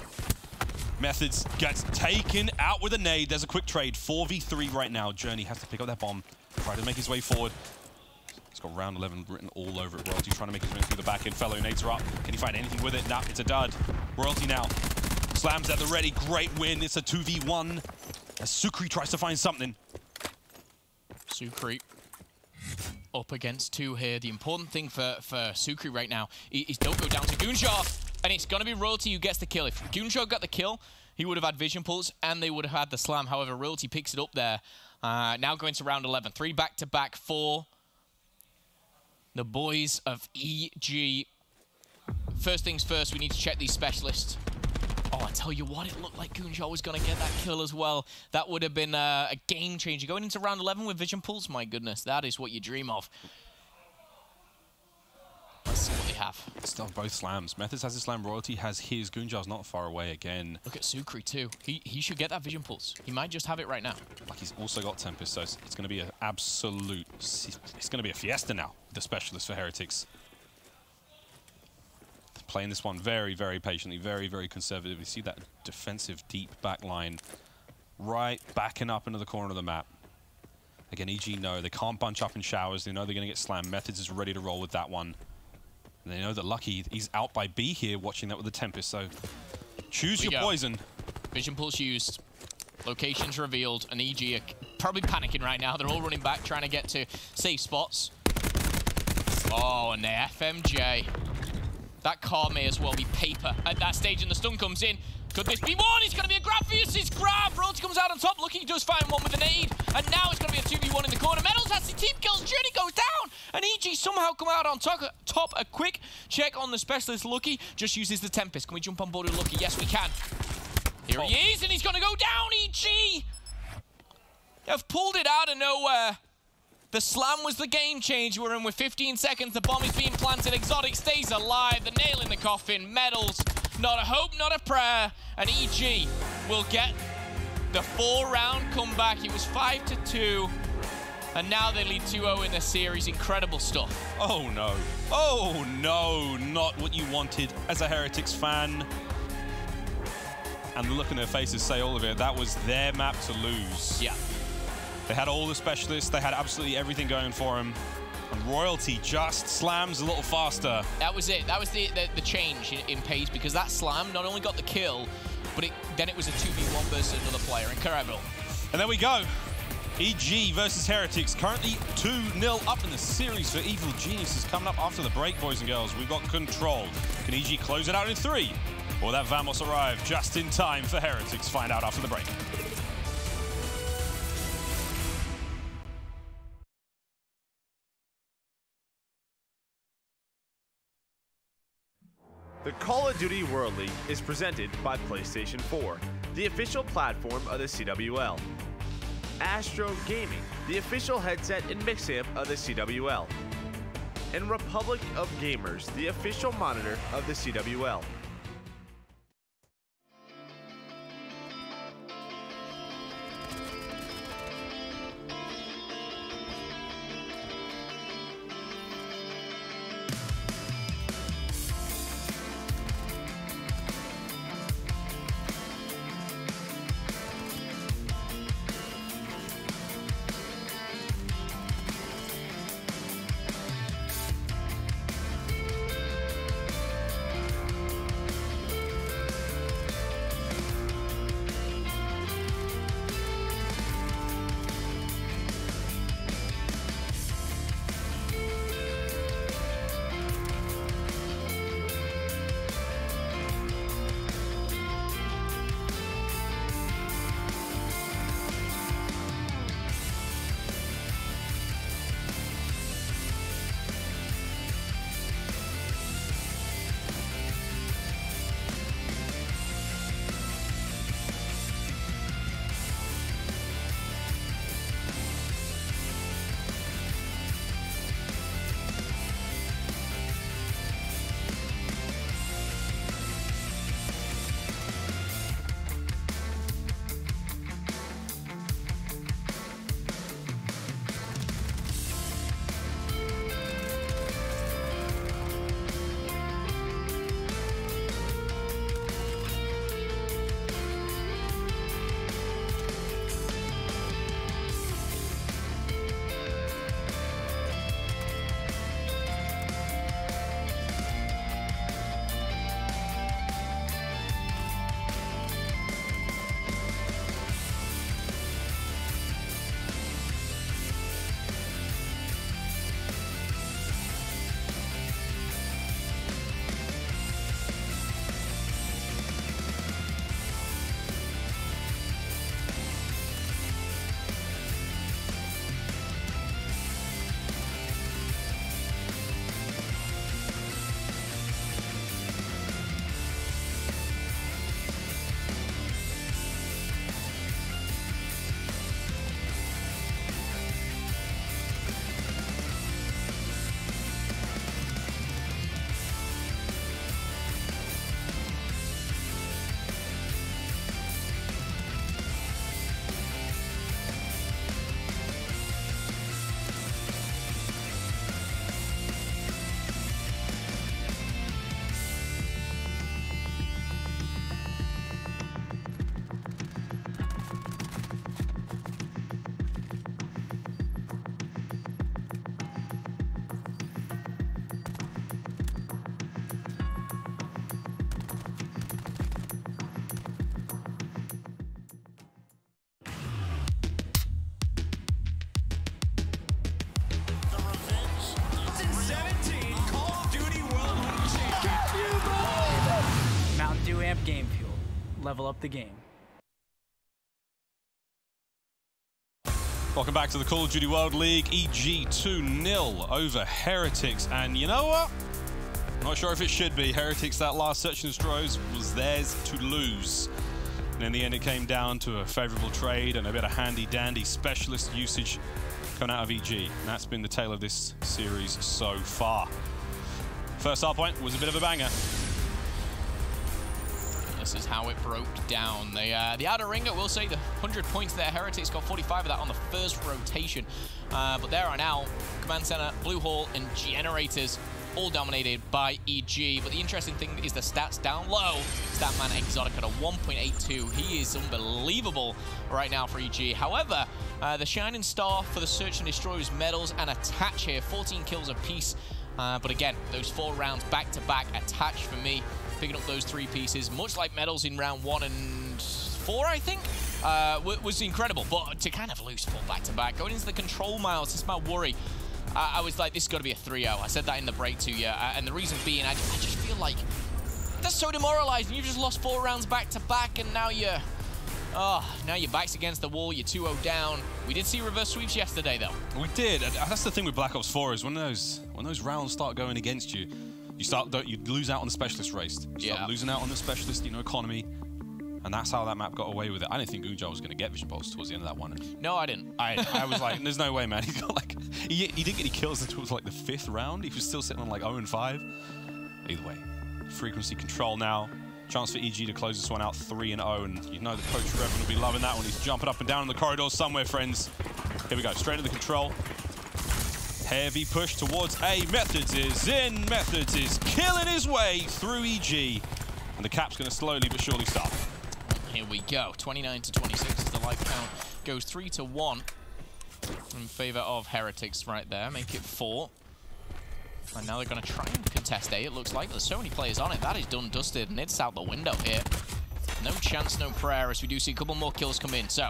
Methods gets taken out with a nade. There's a quick trade. 4v3 right now. Journey has to pick up that bomb, try to make his way forward. He's got round 11 written all over it. Royalty trying to make his way through the back end. Fellow nades are up. Can he find anything with it? Nah, it's a dud. Royalty now slams at the ready. Great win. It's a 2v1. As Sukri tries to find something. Sukri up against 2 here. The important thing for Sukri right now is don't go down to Gunjar, and it's going to be Royalty who gets the kill. If Gunjar got the kill, he would have had Vision Pulse, and they would have had the slam. However, Royalty picks it up there. Now going to round 11. 3 back-to-back for the boys of EG. First things first, we need to check these specialists. Oh, I tell you what, it looked like Gunjar was going to get that kill as well. That would have been a game changer. Going into round 11 with Vision Pulse, my goodness, that is what you dream of. Let's see what they have. Still both slams. Methods has his slam, Royalty has his. Gunjar's not far away again. Look at Sukri too. He should get that Vision Pulse. He might just have it right now. Like, he's also got Tempest, so it's going to be an absolute... It's going to be a fiesta now, the specialist for Heretics. Playing this one very, very patiently, very, very conservative. You see that defensive deep back line right backing up into the corner of the map. Again, EG know they can't bunch up in showers. They know they're going to get slammed. Methods is ready to roll with that one. And they know that Lucky, he's out by B here, watching that with the Tempest. So choose your poison. Vision Pulse used. Locations revealed. And EG are probably panicking right now. They're all running back, trying to get to safe spots. Oh, and the FMJ. That card may as well be paper at that stage, and the stun comes in. Could this be one? It's going to be a grab for his grab. Royalty comes out on top. Lucky does find one with an aid. And now it's going to be a 2v1 in the corner. Metals has the team kills. Journey goes down. And EG somehow come out on top. A quick check on the specialist. Lucky just uses the Tempest. Can we jump on board with Lucky? Yes, we can. Here he is, and he's going to go down, EG. They've pulled it out of nowhere. The slam was the game changer. We're in with 15 seconds. The bomb is being planted. Exotic stays alive. The nail in the coffin. Metals. Not a hope, not a prayer. And EG will get the 4-round comeback. It was 5-2. And now they lead 2-0 in the series. Incredible stuff. Oh, no. Oh, no. Not what you wanted as a Heretics fan. And the look in their faces say all of it. That was their map to lose. Yeah. They had all the specialists. They had absolutely everything going for them. And Royalty just slams a little faster. That was it. That was the change in pace, because that slam not only got the kill, but then it was a 2v1 versus another player. Incredible. And there we go. EG versus Heretics, currently 2-0 up in the series for Evil Geniuses. Coming up after the break, boys and girls, we've got Control. Can EG close it out in 3? Will that Vamos arrive just in time for Heretics? Find out after the break. The Call of Duty World League is presented by PlayStation 4, the official platform of the CWL. Astro Gaming, the official headset and mixamp of the CWL. And Republic of Gamers, the official monitor of the CWL. Revamped game fuel. Level up the game. Welcome back to the Call of Duty World League. EG 2-0 over Heretics. And you know what? Not sure if it should be. Heretics, that last search and destroys was theirs to lose. And in the end, it came down to a favorable trade and a bit of handy-dandy specialist usage coming out of EG. And that's been the tale of this series so far. First hard point was a bit of a banger. This is how it broke down. The outer ring, I will say, the 100 points there. Heretics got 45 of that on the first rotation. But there are now Command Center, Blue Hall, and Generators, all dominated by EG. But the interesting thing is the stats down low. Statman Exotic at a 1.82. He is unbelievable right now for EG. However, the shining star for the Search and Destroy was Medals and Attach here, 14 kills apiece. But again, those 4 rounds back-to-back, Attach for me, picking up those 3 pieces, much like Medals in round 1 and 4, I think, was incredible. But to kind of lose 4 back-to-back, going into the control miles, this is my worry. I was like, this has got to be a 3-0. I said that in the break to you. And the reason being, I just feel like that's so demoralizing. You've just lost 4 rounds back-to-back, and now you're... now your back's against the wall, you're 2-0 down. We did see reverse sweeps yesterday, though. We did. That's the thing with Black Ops 4 is when those rounds start going against you, you lose out on the specialist race. You start losing out on the specialist, economy. And that's how that map got away with it. I didn't think Gunjar was going to get Vision Pulse towards the end of that one. No, I didn't. I was like, there's no way, man. He got like, he didn't get any kills until like the 5th round. He was still sitting on like 0-5. Either way, frequency control now. Chance for EG to close this one out 3-0, and you know the coach Revan will be loving that one. He's jumping up and down in the corridors somewhere, friends. Here we go, straight into the control. Heavy push towards A. Methods is in. Methods is killing his way through EG. And the cap's going to slowly but surely stop. Here we go, 29-26 as the life count goes 3-1 in favor of Heretics right there. Make it 4. And now they're going to try and contest A, it looks like. There's so many players on it. That is done, dusted, and it's out the window here. No chance, no prayer, as we do see a couple more kills come in. So,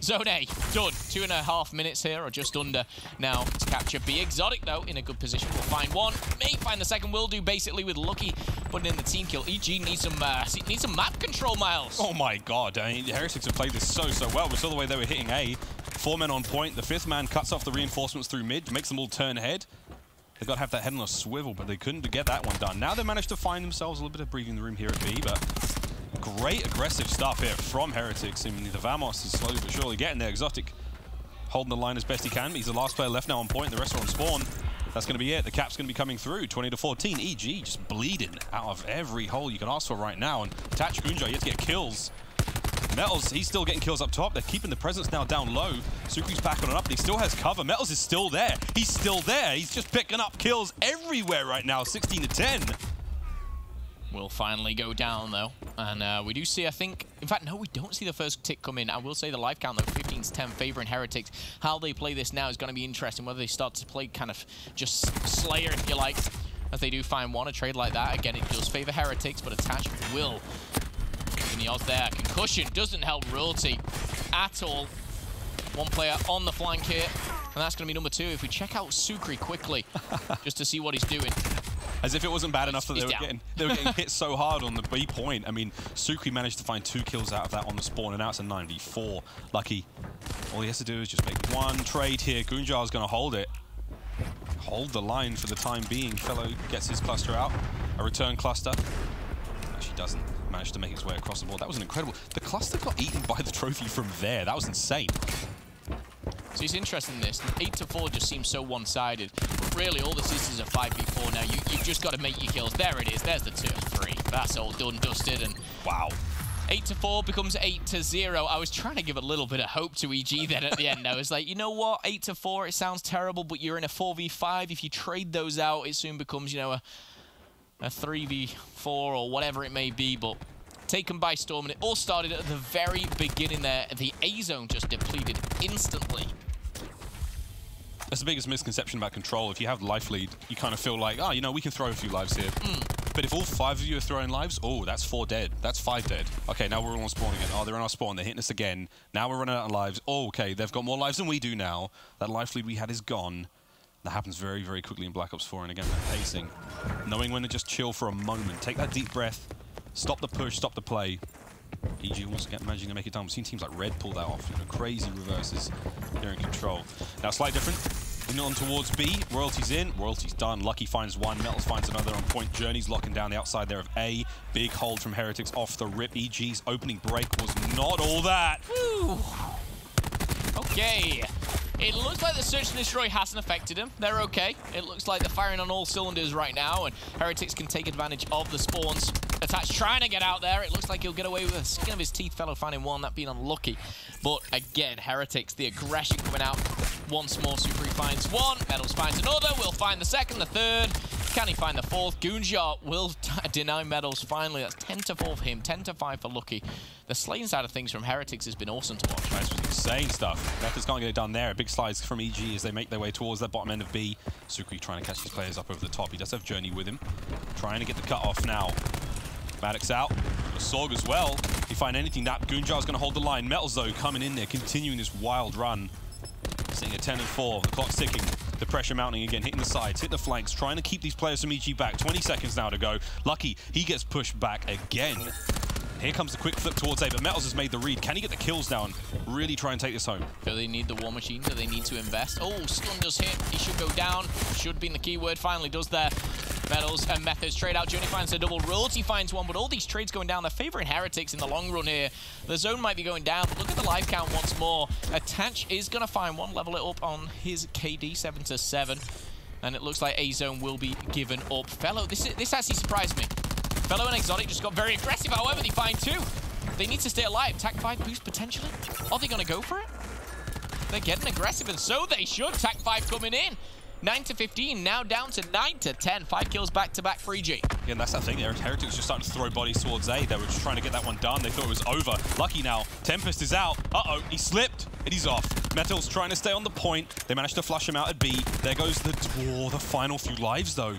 Zone A, done. 2.5 minutes here, or just under now to capture B. Exotic, though, in a good position. We'll find one. May find the second. Will do, basically, with Lucky putting in the team kill. EG needs some map control, Miles. Oh, my God. I mean, Heretics have played this so well. We saw the way they were hitting A. 4 men on point. The 5th man cuts off the reinforcements through mid, makes them all turn ahead. They've got to have that head on a swivel, but they couldn't get that one done. Now they managed to find themselves a little bit of breathing room here at B, but great aggressive stuff here from Heretics. I mean, the Vamos is slowly but surely getting there. Exotic holding the line as best he can. He's the last player left now on point. The rest are on spawn. That's going to be it. The cap's going to be coming through. 20-14. EG just bleeding out of every hole you can ask for right now. And Attach Gunjar yet to get kills. Metals, he's still getting kills up top. They're keeping the presence now down low. Sukri's back on it up, but he still has cover. Metals is still there. He's still there. He's just picking up kills everywhere right now. 16-10. Will finally go down, though. And we do see, I think... In fact, no, we don't see the first tick come in. I will say the life count, though, 15-10 favoring Heretics. How they play this now is going to be interesting. Whether they start to play kind of just Slayer, if you like. As they do find one, a trade like that. Again, it does favor Heretics, but Attach will... In the odds there. Concussion doesn't help Royalty at all. One player on the flank here, and that's going to be number 2. If we check out Sukri quickly, just to see what he's doing. As if it wasn't bad enough that they were getting hit so hard on the B point. I mean, Sukri managed to find 2 kills out of that on the spawn, and now it's a 9v4. Lucky. All he has to do is just make one trade here. Gunjar's going to hold it. Hold the line for the time being. Fellow gets his cluster out. A return cluster. Actually doesn't. Managed to make its way across the board. That was an incredible... The cluster got eaten by the trophy from there. That was insane. So it's interesting this. 8-4 just seems so one-sided. Really, all this is a 5v4 now. You've just got to make your kills. There it is. There's the 2-3. That's all done, dusted, and... Wow. 8-4 becomes 8-0. I was trying to give a little bit of hope to EG then at the end. I was like, you know what? 8-4, it sounds terrible, but you're in a 4v5. If you trade those out, it soon becomes, you know, a 3v4 or whatever it may be, but taken by storm, and it all started at the very beginning there. The A zone just depleted instantly. That's the biggest misconception about control. If you have life lead, you kind of feel like, oh, you know, we can throw a few lives here. But if all 5 of you are throwing lives, oh, that's 4 dead. That's 5 dead. Okay, now we're all on spawn again. Oh, they're on our spawn. They're hitting us again. Now we're running out of lives. Oh, okay, they've got more lives than we do now. That life lead we had is gone. That happens very, very quickly in Black Ops 4. And again, that pacing. Knowing when to just chill for a moment. Take that deep breath. Stop the push, stop the play. EG once again managing to make it down. We've seen teams like Red pull that off. You know, crazy reverses. They're in control. Now, slightly different. Moving on towards B. Royalty's in. Royalty's done. Lucky finds one. Metals finds another on point. Journey's locking down the outside there of A. Big hold from Heretics off the rip. EG's opening break was not all that. Whew. Okay. It looks like the Search and Destroy hasn't affected him. They're okay. It looks like they're firing on all cylinders right now, and Heretics can take advantage of the spawns. Attach trying to get out there. It looks like he'll get away with the skin of his teeth. Fellow finding one, that being unlucky. But again, Heretics, the aggression coming out. Once more, Supri finds one. Metals finds another. Will find the second, the third. Can he find the fourth? Goonjar will deny Metals finally. That's 10-4 for him, 10-5 for Lucky. The slaying side of things from Heretics has been awesome to watch. That's insane stuff. Methods can't get it done there. Big slides from EG as they make their way towards the bottom end of B. Sukri trying to catch his players up over the top. He does have Journey with him. Trying to get the cut off now. Maddox out. A Sorg as well. If you find anything, that Goonjar's going to hold the line. Metals, though, coming in there, continuing this wild run. Sitting at 10-4. The clock's ticking. The pressure mounting again, hitting the sides, hit the flanks, trying to keep these players from EG back. 20 seconds now to go. Lucky, he gets pushed back again. Here comes the quick flip towards A, but Metals has made the read. Can he get the kills down? Really try and take this home. Do they need the war machine? Do they need to invest? Oh, stun does hit. He should go down. Should be in the keyword. Finally does there. Metals and Methods trade out. Journey finds a double. Royalty finds one, but all these trades going down. They're favoring Heretics in the long run here. The zone might be going down, but look at the life count once more. Attach is going to find one, level it up on his KD, 7-7. And it looks like A zone will be given up. Fellow, this actually surprised me. Fellow and Exotic just got very aggressive. However, they find two. They need to stay alive. Tac 5 boost potentially. Are they going to go for it? They're getting aggressive, and so they should. Tac 5 coming in. 9-15, now down to 9-10. 5 kills back-to-back for EG. Yeah, and that's that thing there. Heretics just starting to throw bodies towards A. They were just trying to get that one done. They thought it was over. Lucky now. Tempest is out. Uh-oh, he slipped, and he's off. Metal's trying to stay on the point. They managed to flush him out at B. There goes the the final few lives, though.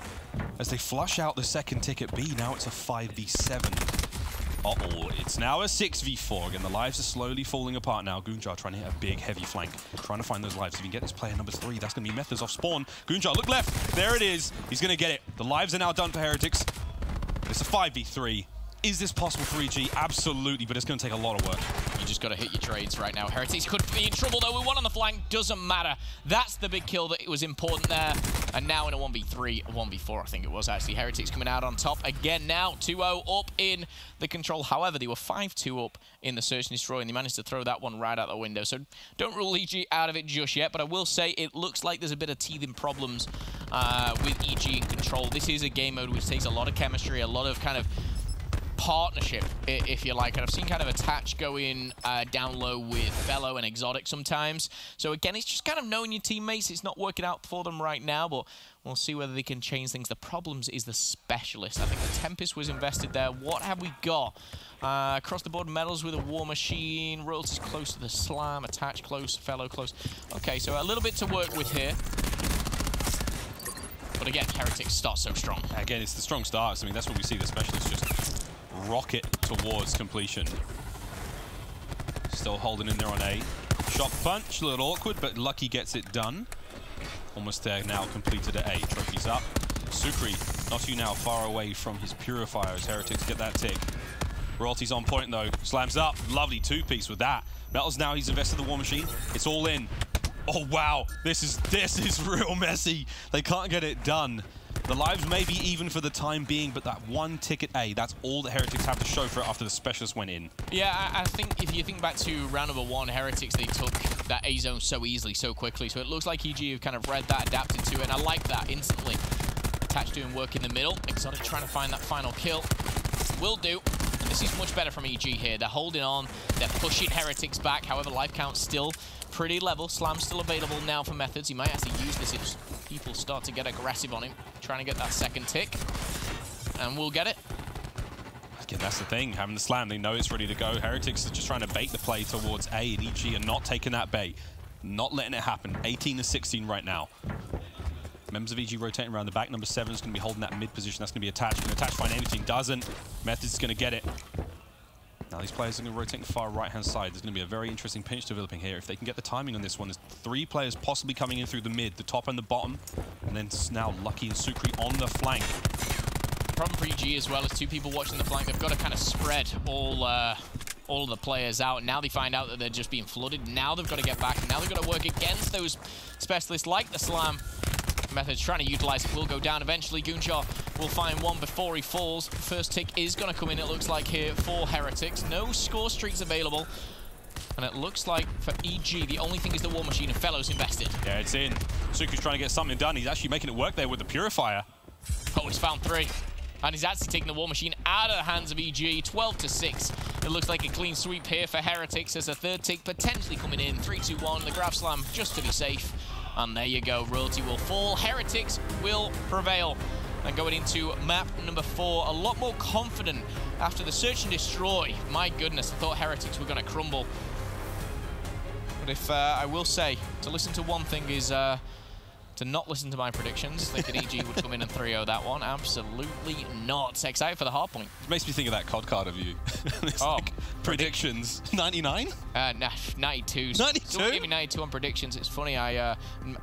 As they flush out the second tick at B, now it's a 5v7. Uh-oh, it's now a 6v4. Again, the lives are slowly falling apart now. Goonjar trying to hit a big, heavy flank. Trying to find those lives. If you can get this player number 3, that's going to be Methods off spawn. Goonjar, look left. There it is. He's going to get it. The lives are now done for Heretics. It's a 5v3. Is this possible for EG? Absolutely, but it's going to take a lot of work. You just got to hit your trades right now. Heretics could be in trouble, though. With one on the flank, doesn't matter. That's the big kill that was important there. And now in a 1v3, a 1v4, I think it was, actually. Heretics coming out on top again now. 2-0 up in the control. However, they were 5-2 up in the Search and Destroy, and they managed to throw that one right out the window. So don't rule EG out of it just yet, but I will say it looks like there's a bit of teething problems with EG in control. This is a game mode which takes a lot of chemistry, a lot of kind of partnership, if you like, and I've seen kind of Attach going down low with Fellow and Exotic sometimes. So again, it's just kind of knowing your teammates. It's not working out for them right now, but we'll see whether they can change things. The problems is the Specialist. I think the Tempest was invested there. What have we got? Across the board, Metals with a War Machine. Royalty's close to the Slam. Attach close. Fellow close. Okay, so a little bit to work with here. But again, Heretics start so strong. Again, it's the strong starts. I mean, that's what we see. The Specialists just rocket towards completion. Still holding in there on A. Shot punch, a little awkward, but Lucky gets it done. Almost there now, completed at A. Trophies up. Sukri, not too now far away from his Purifiers. Heretics get that tick. Royalty's on point though. Slams up. Lovely two-piece with that. Metals now, he's invested the War Machine. It's all in. Oh wow, this is real messy. They can't get it done. The lives may be even for the time being, but that one ticket A, that's all the Heretics have to show for it after the Specialist went in. Yeah, I think if you think back to round number 1, Heretics, they took that A zone so easily, so quickly. So it looks like EG have kind of read that, adapted to it, and I like that instantly. Attach doing work in the middle. Exotic trying to find that final kill. Will do. And this is much better from EG here. They're holding on. They're pushing Heretics back. However, life count's still pretty level. Slam's still available now for Methods. He might actually use this if people start to get aggressive on him. Trying to get that second tick. And we'll get it. Again, that's the thing. Having the Slam, they know it's ready to go. Heretics are just trying to bait the play towards A, and EG are not taking that bait. Not letting it happen. 18-16 right now. Members of EG rotating around the back. Number 7 is going to be holding that mid position. That's going to be Attach. Can Attach find anything? Doesn't. Methods is going to get it. Now these players are going to rotate to the far right-hand side. There's going to be a very interesting pinch developing here. If they can get the timing on this one, there's 3 players possibly coming in through the mid, the top and the bottom. And then now Lucky and Sukri on the flank. problem for EG as well is 2 people watching the flank. They've got to kind of spread all of the players out. Now they find out that they're just being flooded. Now they've got to get back. Now they've got to work against those specialists like the Slam. Method's trying to utilize it, will go down eventually. Goonjar will find one before he falls. First tick is going to come in, it looks like, here for Heretics. No score streaks available. And it looks like for EG, the only thing is the War Machine, and Fellow's invested. Yeah, it's in. Suku's trying to get something done. He's actually making it work there with the Purifier. Oh, he's found 3. And he's actually taking the War Machine out of the hands of EG, 12-6. It looks like a clean sweep here for Heretics as a third tick potentially coming in. 3-2-1, the Grab Slam just to be safe. And there you go, Royalty will fall. Heretics will prevail. And going into map number 4, a lot more confident after the search and destroy. My goodness, I thought Heretics were going to crumble. But if I will say, to listen to one thing is to not listen to my predictions. Thinking EG would come in and 3-0 that one. Absolutely not. Excited for the hard point. It makes me think of that COD card of you. Like predictions. 99? 92. 92? Someone gave me 92 on predictions. It's funny. I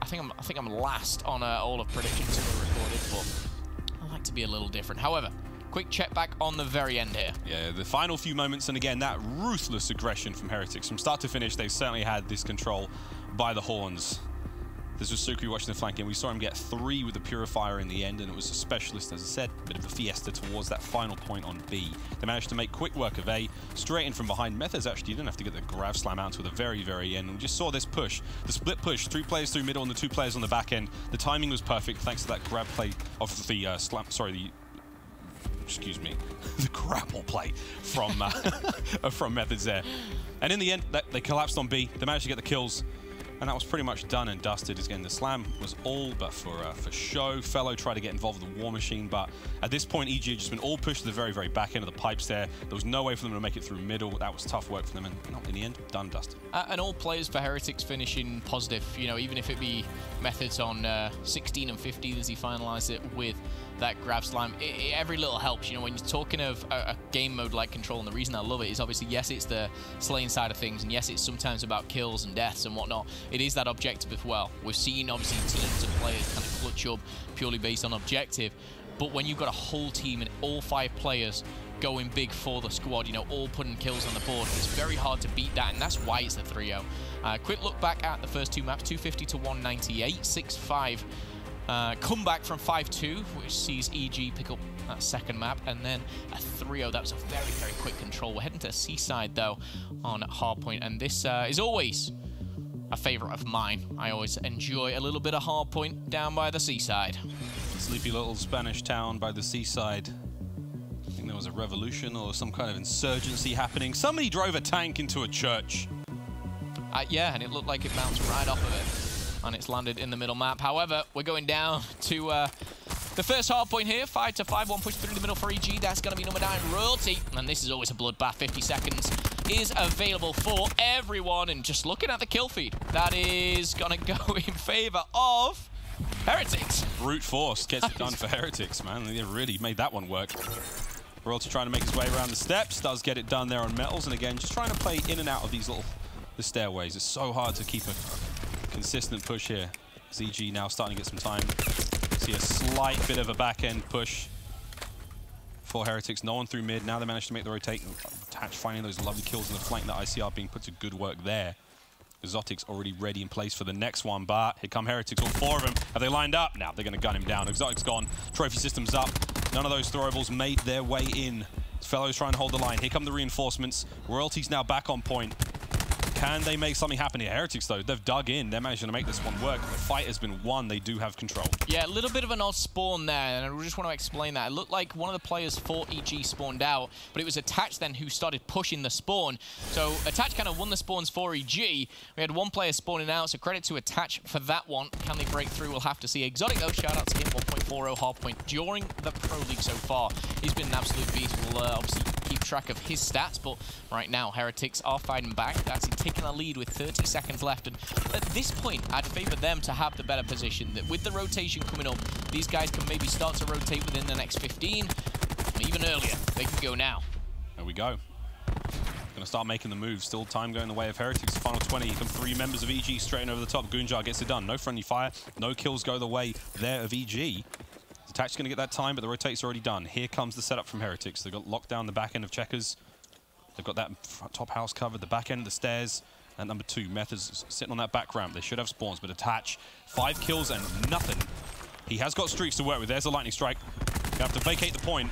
think I'm last on all of predictions that were recorded, but I like to be a little different. However, quick check back on the very end here. Yeah, the final few moments, and again, that ruthless aggression from Heretics. From start to finish, they certainly had this control by the horns. This was Suku watching the flank, and we saw him get 3 with the Purifier in the end, and it was a specialist, as I said, a bit of a fiesta towards that final point on B. They managed to make quick work of A, straight in from behind. Methods actually didn't have to get the Grav Slam out until the very, very end. And we just saw this push, the split push, 3 players through middle and the 2 players on the back end. The timing was perfect thanks to that grab play of the the grapple play from from Methods there. And in the end, they collapsed on B. They managed to get the kills. And that was pretty much done and dusted. Again, the Slam was all but for show. Fellow tried to get involved with the War Machine, but at this point, EG had just been all pushed to the very, very back end of the pipes there. There was no way for them to make it through middle. That was tough work for them, and in the end, done, dusted. And all players for Heretics finishing positive, you know, even if it be Methods on 16 and 50 as he finalized it with that Grab Slam. Every little helps, you know, when you're talking of a game mode like Control, and the reason I love it is obviously, yes, it's the slaying side of things, and yes, it's sometimes about kills and deaths and whatnot. It is that objective as well. We've seen, obviously, teams of players kind of clutch up purely based on objective, but when you've got a whole team and all 5 players going big for the squad, you know, all putting kills on the board, it's very hard to beat that, and that's why it's the 3-0. Quick look back at the first 2 maps, 250 to 198, 6-5. Comeback from 5-2, which sees EG pick up that second map, and then a 3-0. That was a very, very quick Control. We're heading to the seaside, though, on Hardpoint, and this is always a favorite of mine. I always enjoy a little bit of Hardpoint down by the seaside. Sleepy little Spanish town by the seaside. I think there was a revolution or some kind of insurgency happening. Somebody drove a tank into a church. Yeah, and it looked like it bounced right off of it. And it's landed in the middle map. However, we're going down to the first hard point here. 5-5, 1 push through the middle for EG. That's going to be number 9, Royalty. And this is always a bloodbath. 50 seconds is available for everyone. And just looking at the kill feed, that is going to go in favor of Heretics. Brute force gets it done for Heretics, man. They really made that one work. Royalty trying to make his way around the steps. Does get it done there on metals. And again, just trying to play in and out of these the stairways. It's so hard to keep a consistent push here. ZG now starting to get some time. See a slight bit of a back-end push for Heretics. No one through mid. Now they managed to make the rotate. Tatch finding those lovely kills in the flank. That ICR being put to good work there. Exotic's already ready in place for the next one, but here come Heretics, all 4 of them. Have they lined up? Now they're going to gun him down. Exotic's gone. Trophy system's up. None of those throwables made their way in. Fellows trying to hold the line. Here come the reinforcements. Royalty's now back on point. Can they make something happen here? Heretics, though, they've dug in. They're managing to make this one work. The fight has been won. They do have control. Yeah, a little bit of an odd spawn there, and I just want to explain that. It looked like one of the players for EG spawned out, but it was Attach then who started pushing the spawn. So Attach kind of won the spawns for EG. We had one player spawning out, so credit to Attach for that one. Can they break through? We'll have to see. Exotic, though, shout out to him, 1.40 hard point during the Pro League so far. He's been an absolute beast. We'll obviously keep track of his stats, but right now, Heretics are fighting back. That's taking a lead with 30 seconds left, and at this point, I'd favor them to have the better position. That with the rotation coming up, these guys can maybe start to rotate within the next 15, even earlier. They can go now. There we go. Gonna start making the move. Still time going the way of Heretics. Final 20. Here come 3 members of EG straight over the top. Goonjar gets it done. No friendly fire. No kills go the way there of EG. Attach's going to get that time, but the rotate's already done. Here comes the setup from Heretics. They've got locked down the back end of Checkers. They've got that top house covered, the back end of the stairs. And number 2, Method's sitting on that back ramp. They should have spawns, but Attach, 5 kills and nothing. He has got streaks to work with. There's a lightning strike. You have to vacate the point.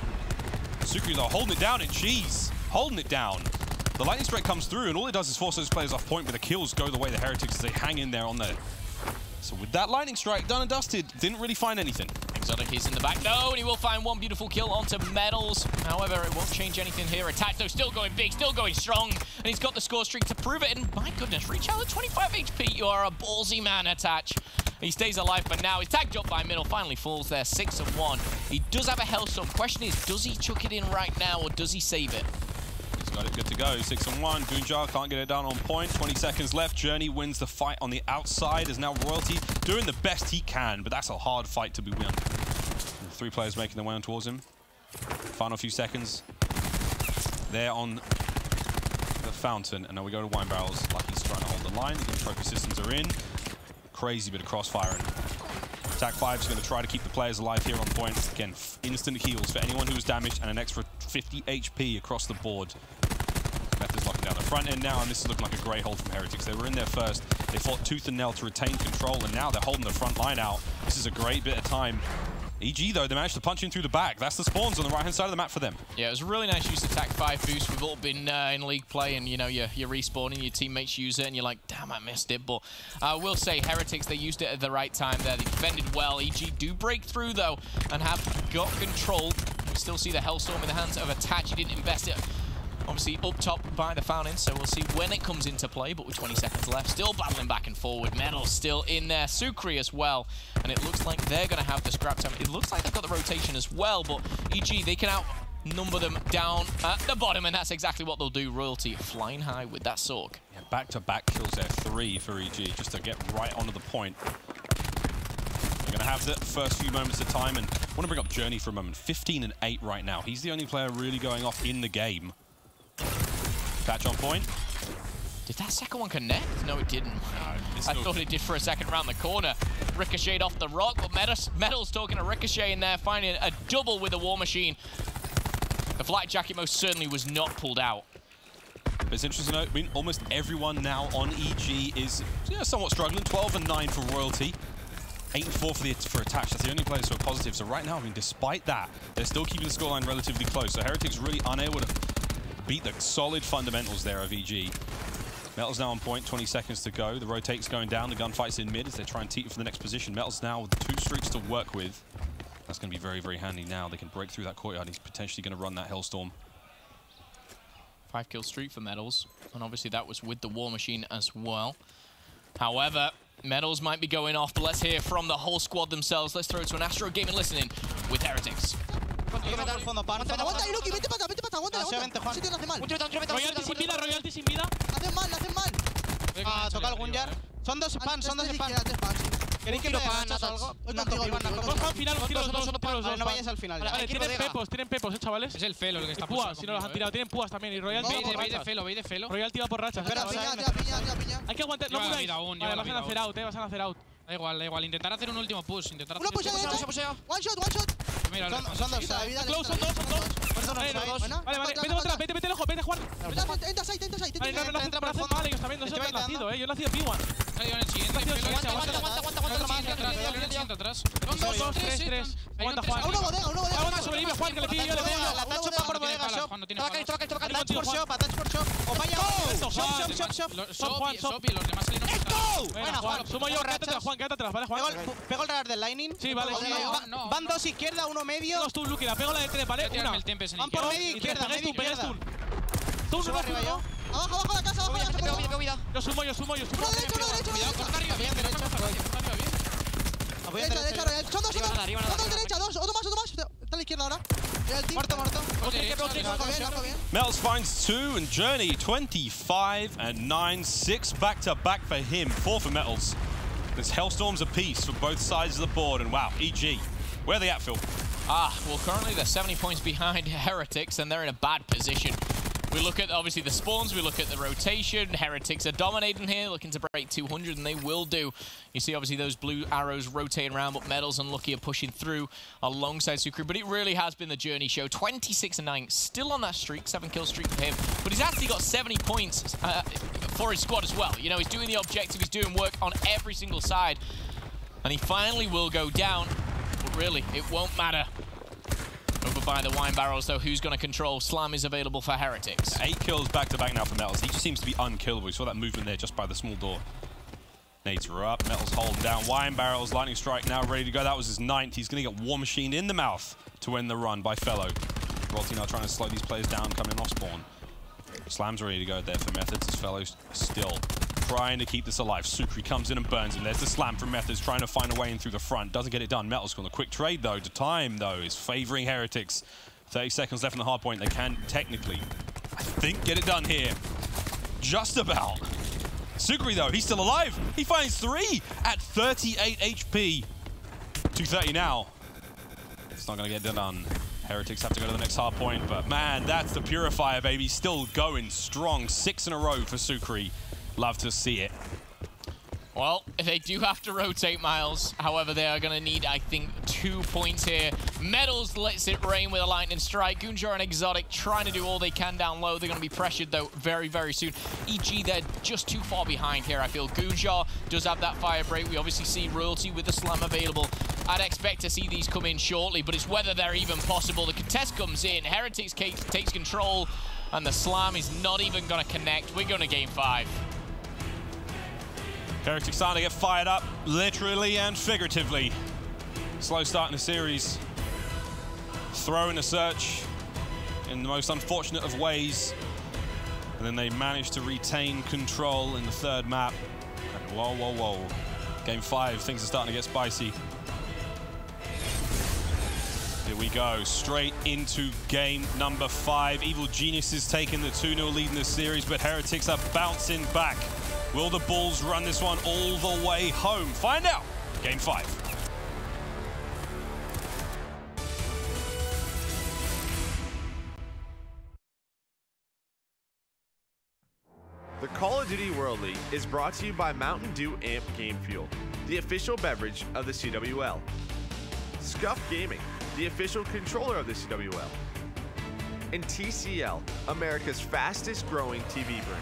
Sukri, though, holding it down, and jeez, holding it down. The lightning strike comes through, and all it does is force those players off point, but the kills go the way the Heretics as they hang in there on there. So with that lightning strike done and dusted, didn't really find anything. Exotic is in the back. No, and he will find one beautiful kill onto Metals. However, it won't change anything here. Attach, though, still going big, still going strong. And he's got the score streak to prove it. And my goodness, reach out at 25 HP. You are a ballsy man, Attach. He stays alive, but now his tag drop by Middle finally falls there, 6-1. He does have a Hellstorm. Question is, does he chuck it in right now, or does he save it? He's got it good to go, 6-1. Goonjar can't get it done on point. 20 seconds left. Journey wins the fight on the outside. Is now Royalty doing the best he can, but that's a hard fight to be won. 3 players making their way on towards him. Final few seconds. They're on the fountain, and now we go to Wine Barrels. Lucky's trying to hold the line. The trophy systems are in. Crazy bit of crossfiring. Attack 5 is going to try to keep the players alive here on point. Again, instant heals for anyone who was damaged and an extra 50 HP across the board. Method's locking down the front end now, and this is looking like a great hold from Heretics. They were in there first. They fought tooth and nail to retain control, and now they're holding the front line out. This is a great bit of time. EG, though, they managed to punch in through the back. That's the spawns on the right-hand side of the map for them. Yeah, it was a really nice use of Attack 5 boost. We've all been in league play, and, you know, you're respawning, your teammates use it, and you're like, damn, I missed it. But I will say, Heretics, they used it at the right time there. They defended well. EG do break through, though, and have got control. We still see the Hellstorm in the hands of Attach. He didn't invest it, obviously, up top by the fountain, so we'll see when it comes into play, but with 20 seconds left, still battling back and forward. Metal still in there, Sukri as well, and it looks like they're going to have the scrap time. It looks like they've got the rotation as well, but EG, they can outnumber them down at the bottom, and that's exactly what they'll do. Royalty flying high with that Sorg. Yeah, back-to-back kills there, 3 for EG, just to get right onto the point. They're going to have the first few moments of time, and I want to bring up Journey for a moment. 15-8 right now. He's the only player really going off in the game. Patch on point. Did that second one connect? No, it didn't. I thought it did for a second around the corner. Ricocheted off the rock, but Metal's talking to Ricochet in there, finding a double with the War Machine. The flight jacket most certainly was not pulled out. But it's interesting to note, I mean, almost everyone now on EG is somewhat struggling. 12-9 for Royalty. 8-4 for Attach. That's the only players who are positive. So right now, I mean, despite that, they're still keeping the scoreline relatively close. So Heretics really unable to beat the solid fundamentals there of EG. Metal's now on point, 20 seconds to go. The rotate's going down, the gunfight's in mid as they try and teeter for the next position. Metal's now with 2 streaks to work with. That's going to be very, very handy now. They can break through that courtyard. He's potentially going to run that Hellstorm. 5-kill streak for Metals, and obviously that was with the War Machine as well. However, Metals might be going off, but let's hear from the whole squad themselves. Let's throw it to an Astro Gaming listening with Heretics. Royalty sin vida, Royalty sin vida. Hacen mal. Toca algún jar. Son 2 spans. ¿Queréis que pegamos algo? Vamos al final, no vayáis al final. Vale, tienen pepos, chavales. Es el Felo el que está púas, si no los han tirado. Tienen púas también. Y Royalty veis de Felo. Royalty va por rachas. Espera, piña. Hay que aguantar. No pudáis. Vale, vas a hacer out, vas a hacer out. Da igual. Intentar hacer un último push. Una push. One shot. Mira, son 2. Close, son 2. Vale, vete lejos, vete Juan. Entra side. Vale, no hacen mal ellos también. No se han nacido, yo he nacido P1. Aguanta atrás. 2, 3. Aguanta Juan. Uno bodega. Aguanta, sobrevive Juan, que le pillo yo. La tacho por bodega, shop. Attach por shop. O vaya. Shop y los demás salimos. Buena, Juan. Sumo yo, quédate atrás, ¿vale, Juan? Pego el radar del Lightning. Sí, vale. Van 2 izquierda, 1 medio. Pegos tú, Lucky, la pego la de 3, ¿vale? Una. Van por medio izquierda, Pegas tú. Subo arriba yo. Abajo la casa. Tengo vida. Yo sumo. Uno derecho. Cuidado, corta arriba, bien, derecha. Derecha, Royal. Son 2 derecha, 2. Otro más. Está a la izquierda ahora. Muerto. Bien. Metals finds 2 and Journey 25-9. 6 back-to-back for him. 4 for Metals. There's Hellstorms apiece for both sides of the board. And wow, EG, where are they at, Phil? Well, currently they're 70 points behind Heretics, and they're in a bad position. We look at, obviously, the spawns, we look at the rotation. Heretics are dominating here, looking to break 200, and they will do. You see, obviously, those blue arrows rotating around, but Medals and Lucky are pushing through alongside Sucre. But it really has been the journey show. 26-9, still on that streak, 7-kill streak for him. But he's actually got 70 points for his squad as well. You know, he's doing the objective, he's doing work on every single side. And he finally will go down, but really, it won't matter. Over by the wine barrels, though, who's going to control? Slam is available for Heretics. 8 kills back-to-back now for Metals. He just seems to be unkillable. We saw that movement there just by the small door. Nades are up. Metals holding down. Wine barrels, lightning strike now ready to go. That was his 9th. He's going to get War Machine in the mouth to win the run by Fellow. Royalty now trying to slow these players down, coming off spawn. Slam's ready to go there for Methods. His Fellow's still trying to keep this alive. Sucre comes in and burns him. There's the Slam from Methods, trying to find a way in through the front. Doesn't get it done. Metals going a quick trade, though. The time, though, is favoring Heretics. 30 seconds left on the hard point. They can technically, I think, get it done here. Just about. Sucre, though, he's still alive. He finds 3 at 38 HP. 230 now. It's not going to get done. Heretics have to go to the next hard point, but man, that's the Purifier, baby. Still going strong. 6 in a row for Sucre. Love to see it. Well, they do have to rotate, Miles. However, they are going to need, I think, 2 points here. Medals lets it rain with a lightning strike. Gunjar and Exotic trying to do all they can down low. They're going to be pressured, though, very, very soon. EG, they're just too far behind here, I feel. Gunjar does have that fire break. We obviously see Royalty with the Slam available. I'd expect to see these come in shortly, but it's whether they're even possible. The contest comes in. Heretics takes control, and the Slam is not even going to connect. We're going to game 5. Heretics starting to get fired up, literally and figuratively. Slow start in the series. Throw in a search in the most unfortunate of ways. And then they manage to retain control in the 3rd map. And whoa, whoa, whoa. Game 5, things are starting to get spicy. Here we go, straight into game number 5. Evil Geniuses taking the 2-0 lead in this series, but Heretics are bouncing back. Will the Bulls run this one all the way home? Find out. Game 5. The Call of Duty World League is brought to you by Mountain Dew Amp Game Fuel, the official beverage of the CWL. Scuff Gaming, the official controller of the CWL. And TCL, America's fastest growing TV brand.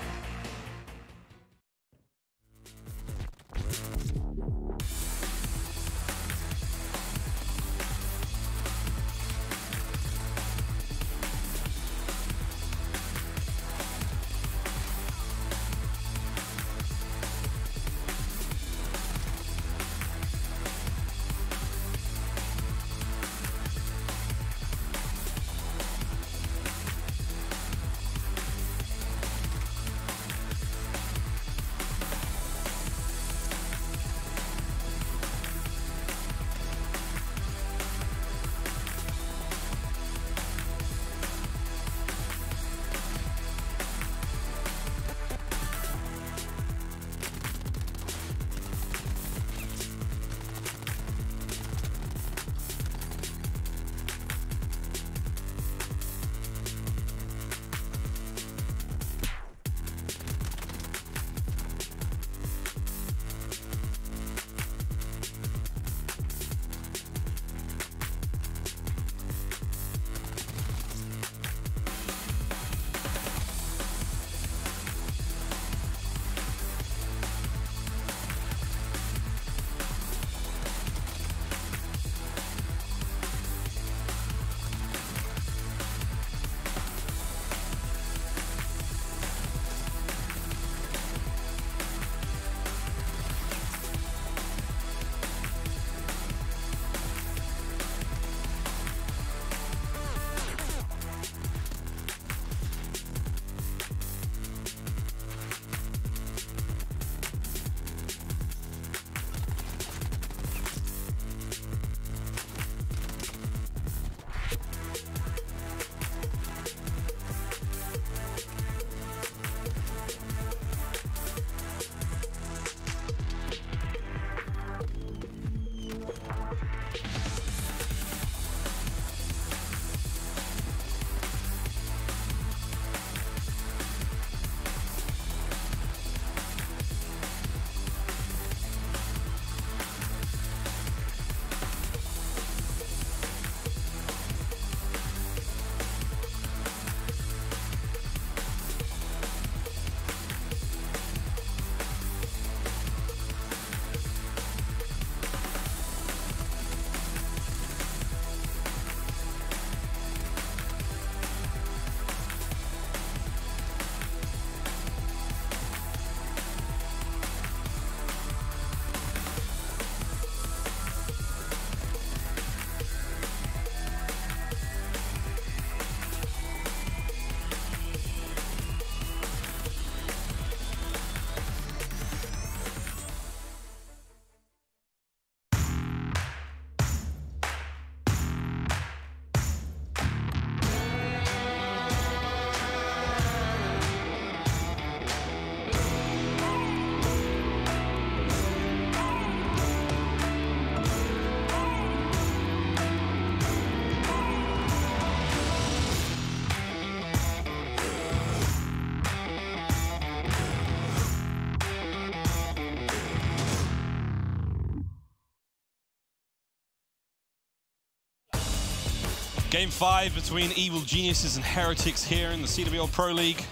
Game 5 between Evil Geniuses and Heretics here in the CWL Pro League.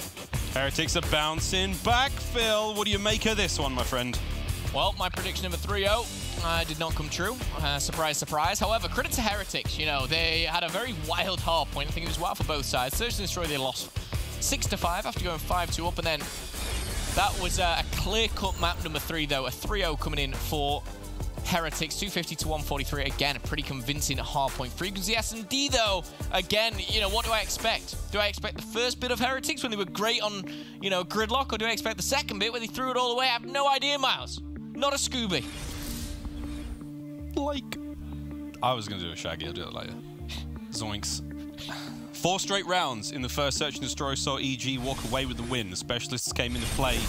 Heretics are bouncing back. Phil, what do you make of this one, my friend? Well, my prediction of a 3-0 did not come true. Surprise, surprise. However, credit to Heretics. You know, they had a very wild hard point. I think it was wild for both sides. Search and Destroy, they lost 6-5 after going 5-2 up, and then that was a clear-cut map number 3, though. A 3-0 coming in for Heretics, 250 to 143. Again, a pretty convincing hardpoint frequency. S&D, though, again, you know, what do I expect? Do I expect the first bit of Heretics when they were great on, you know, gridlock, or do I expect the second bit where they threw it all away? I have no idea, Miles. Not a Scooby. Like, I was going to do a Shaggy. I'll do it later. Zoinks. 4 straight rounds in the first Search and Destroy saw EG walk away with the win. The specialists came into play.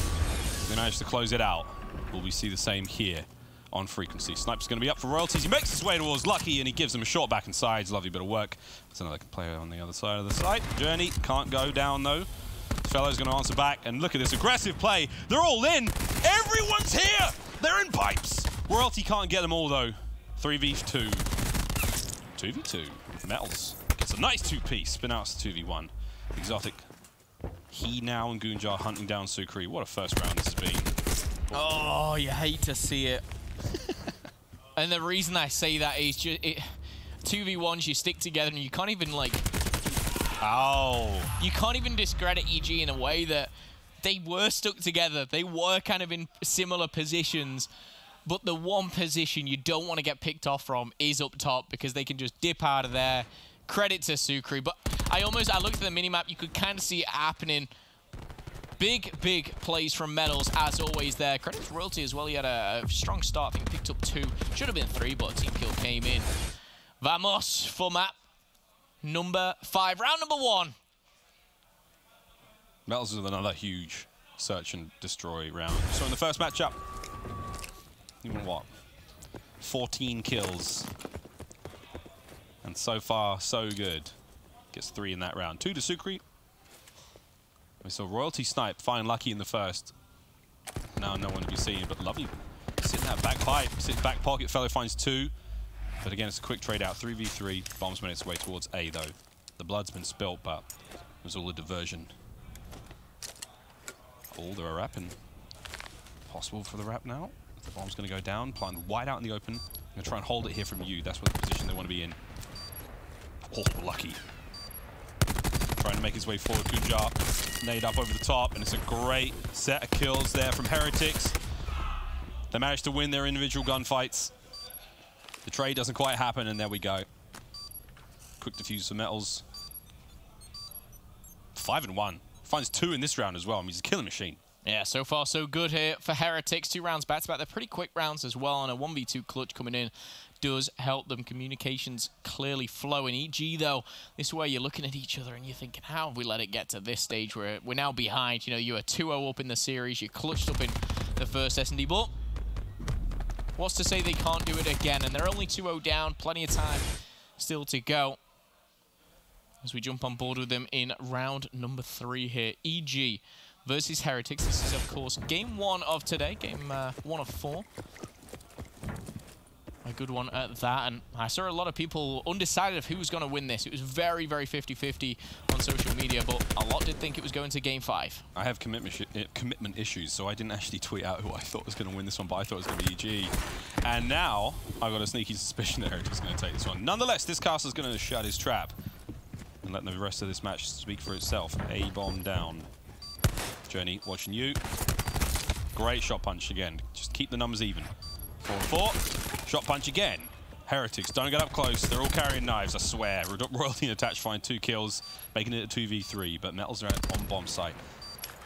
They managed to close it out. Will we see the same here on frequency? Sniper's going to be up for royalties. He makes his way towards Lucky, and he gives him a shot back inside. Lovely bit of work. There's another player on the other side of the site. Journey can't go down, though. This fellow's going to answer back, and look at this aggressive play. They're all in. Everyone's here. They're in pipes. Royalty can't get them all, though. 3v2. 2v2. Metals gets a nice 2-piece. Spin outs to 2v1. Exotic. He now and Goonjar hunting down Sukri. What a first round this has been. Oh, you hate to see it. And the reason I say that is just 2v1s, you stick together and you can't even, like... Oh. You can't even discredit EG in a way that they were stuck together. They were kind of in similar positions. But the one position you don't want to get picked off from is up top, because they can just dip out of there. Credit to Sukri. But I looked at the minimap, you could kind of see it happening. Big plays from Metals, as always there. Credit to Royalty as well. He had a strong start. I think he picked up 2. Should have been 3, but a team kill came in. Vamos for map number 5. Round number 1. Metals with another huge Search and Destroy round. So in the first matchup, even what? 14 kills. And so far, so good. Gets 3 in that round. 2 to Sukri. We saw Royalty snipe, find Lucky in the first. Now no one to be seen, but Lovely sitting that back pipe, sits back pocket, fellow finds 2. But again, it's a quick trade out, 3v3. Bomb's made its way towards A, though. The blood's been spilt, but it was all a diversion. Oh, they're a rapping. Possible for the rap now. The bomb's going to go down, planted wide out in the open. I'm going to try and hold it here from you. That's what the position they want to be in. Oh, Lucky. Trying to make his way forward. Goonjar nade up over the top, and it's a great set of kills there from Heretics. They managed to win their individual gunfights. The trade doesn't quite happen, and there we go. Quick defuse for Metals. 5-1. Finds 2 in this round as well. I mean, he's a killing machine. Yeah, so far so good here for Heretics. 2 rounds back to back. They're pretty quick rounds as well, and a 1v2 clutch coming in does help them. Communications clearly flowing. EG, though, this is where you're looking at each other and you're thinking, how have we let it get to this stage where we're now behind? You know, you were 2-0 up in the series. You clutched up in the first S&D, but what's to say they can't do it again? And they're only 2-0 down. Plenty of time still to go as we jump on board with them in round number 3 here. EG versus Heretics. This is, of course, game 1 of today. Game 1 of 4. A good one at that, and I saw a lot of people undecided of who was going to win this. It was very 50-50 on social media, but a lot did think it was going to game 5. I have commitment issues, so I didn't actually tweet out who I thought was going to win this one, but I thought it was going to be EG. And now, I've got a sneaky suspicion that Heretics is going to take this one. Nonetheless, this castle's going to shut his trap and let the rest of this match speak for itself. A-bomb down. Journey, watching you. Great shot punch again. Just keep the numbers even. 4-4. Shot punch again. Heretics, don't get up close. They're all carrying knives, I swear. Royalty and Attach find 2 kills, making it a 2v3, but Metals are on bomb site.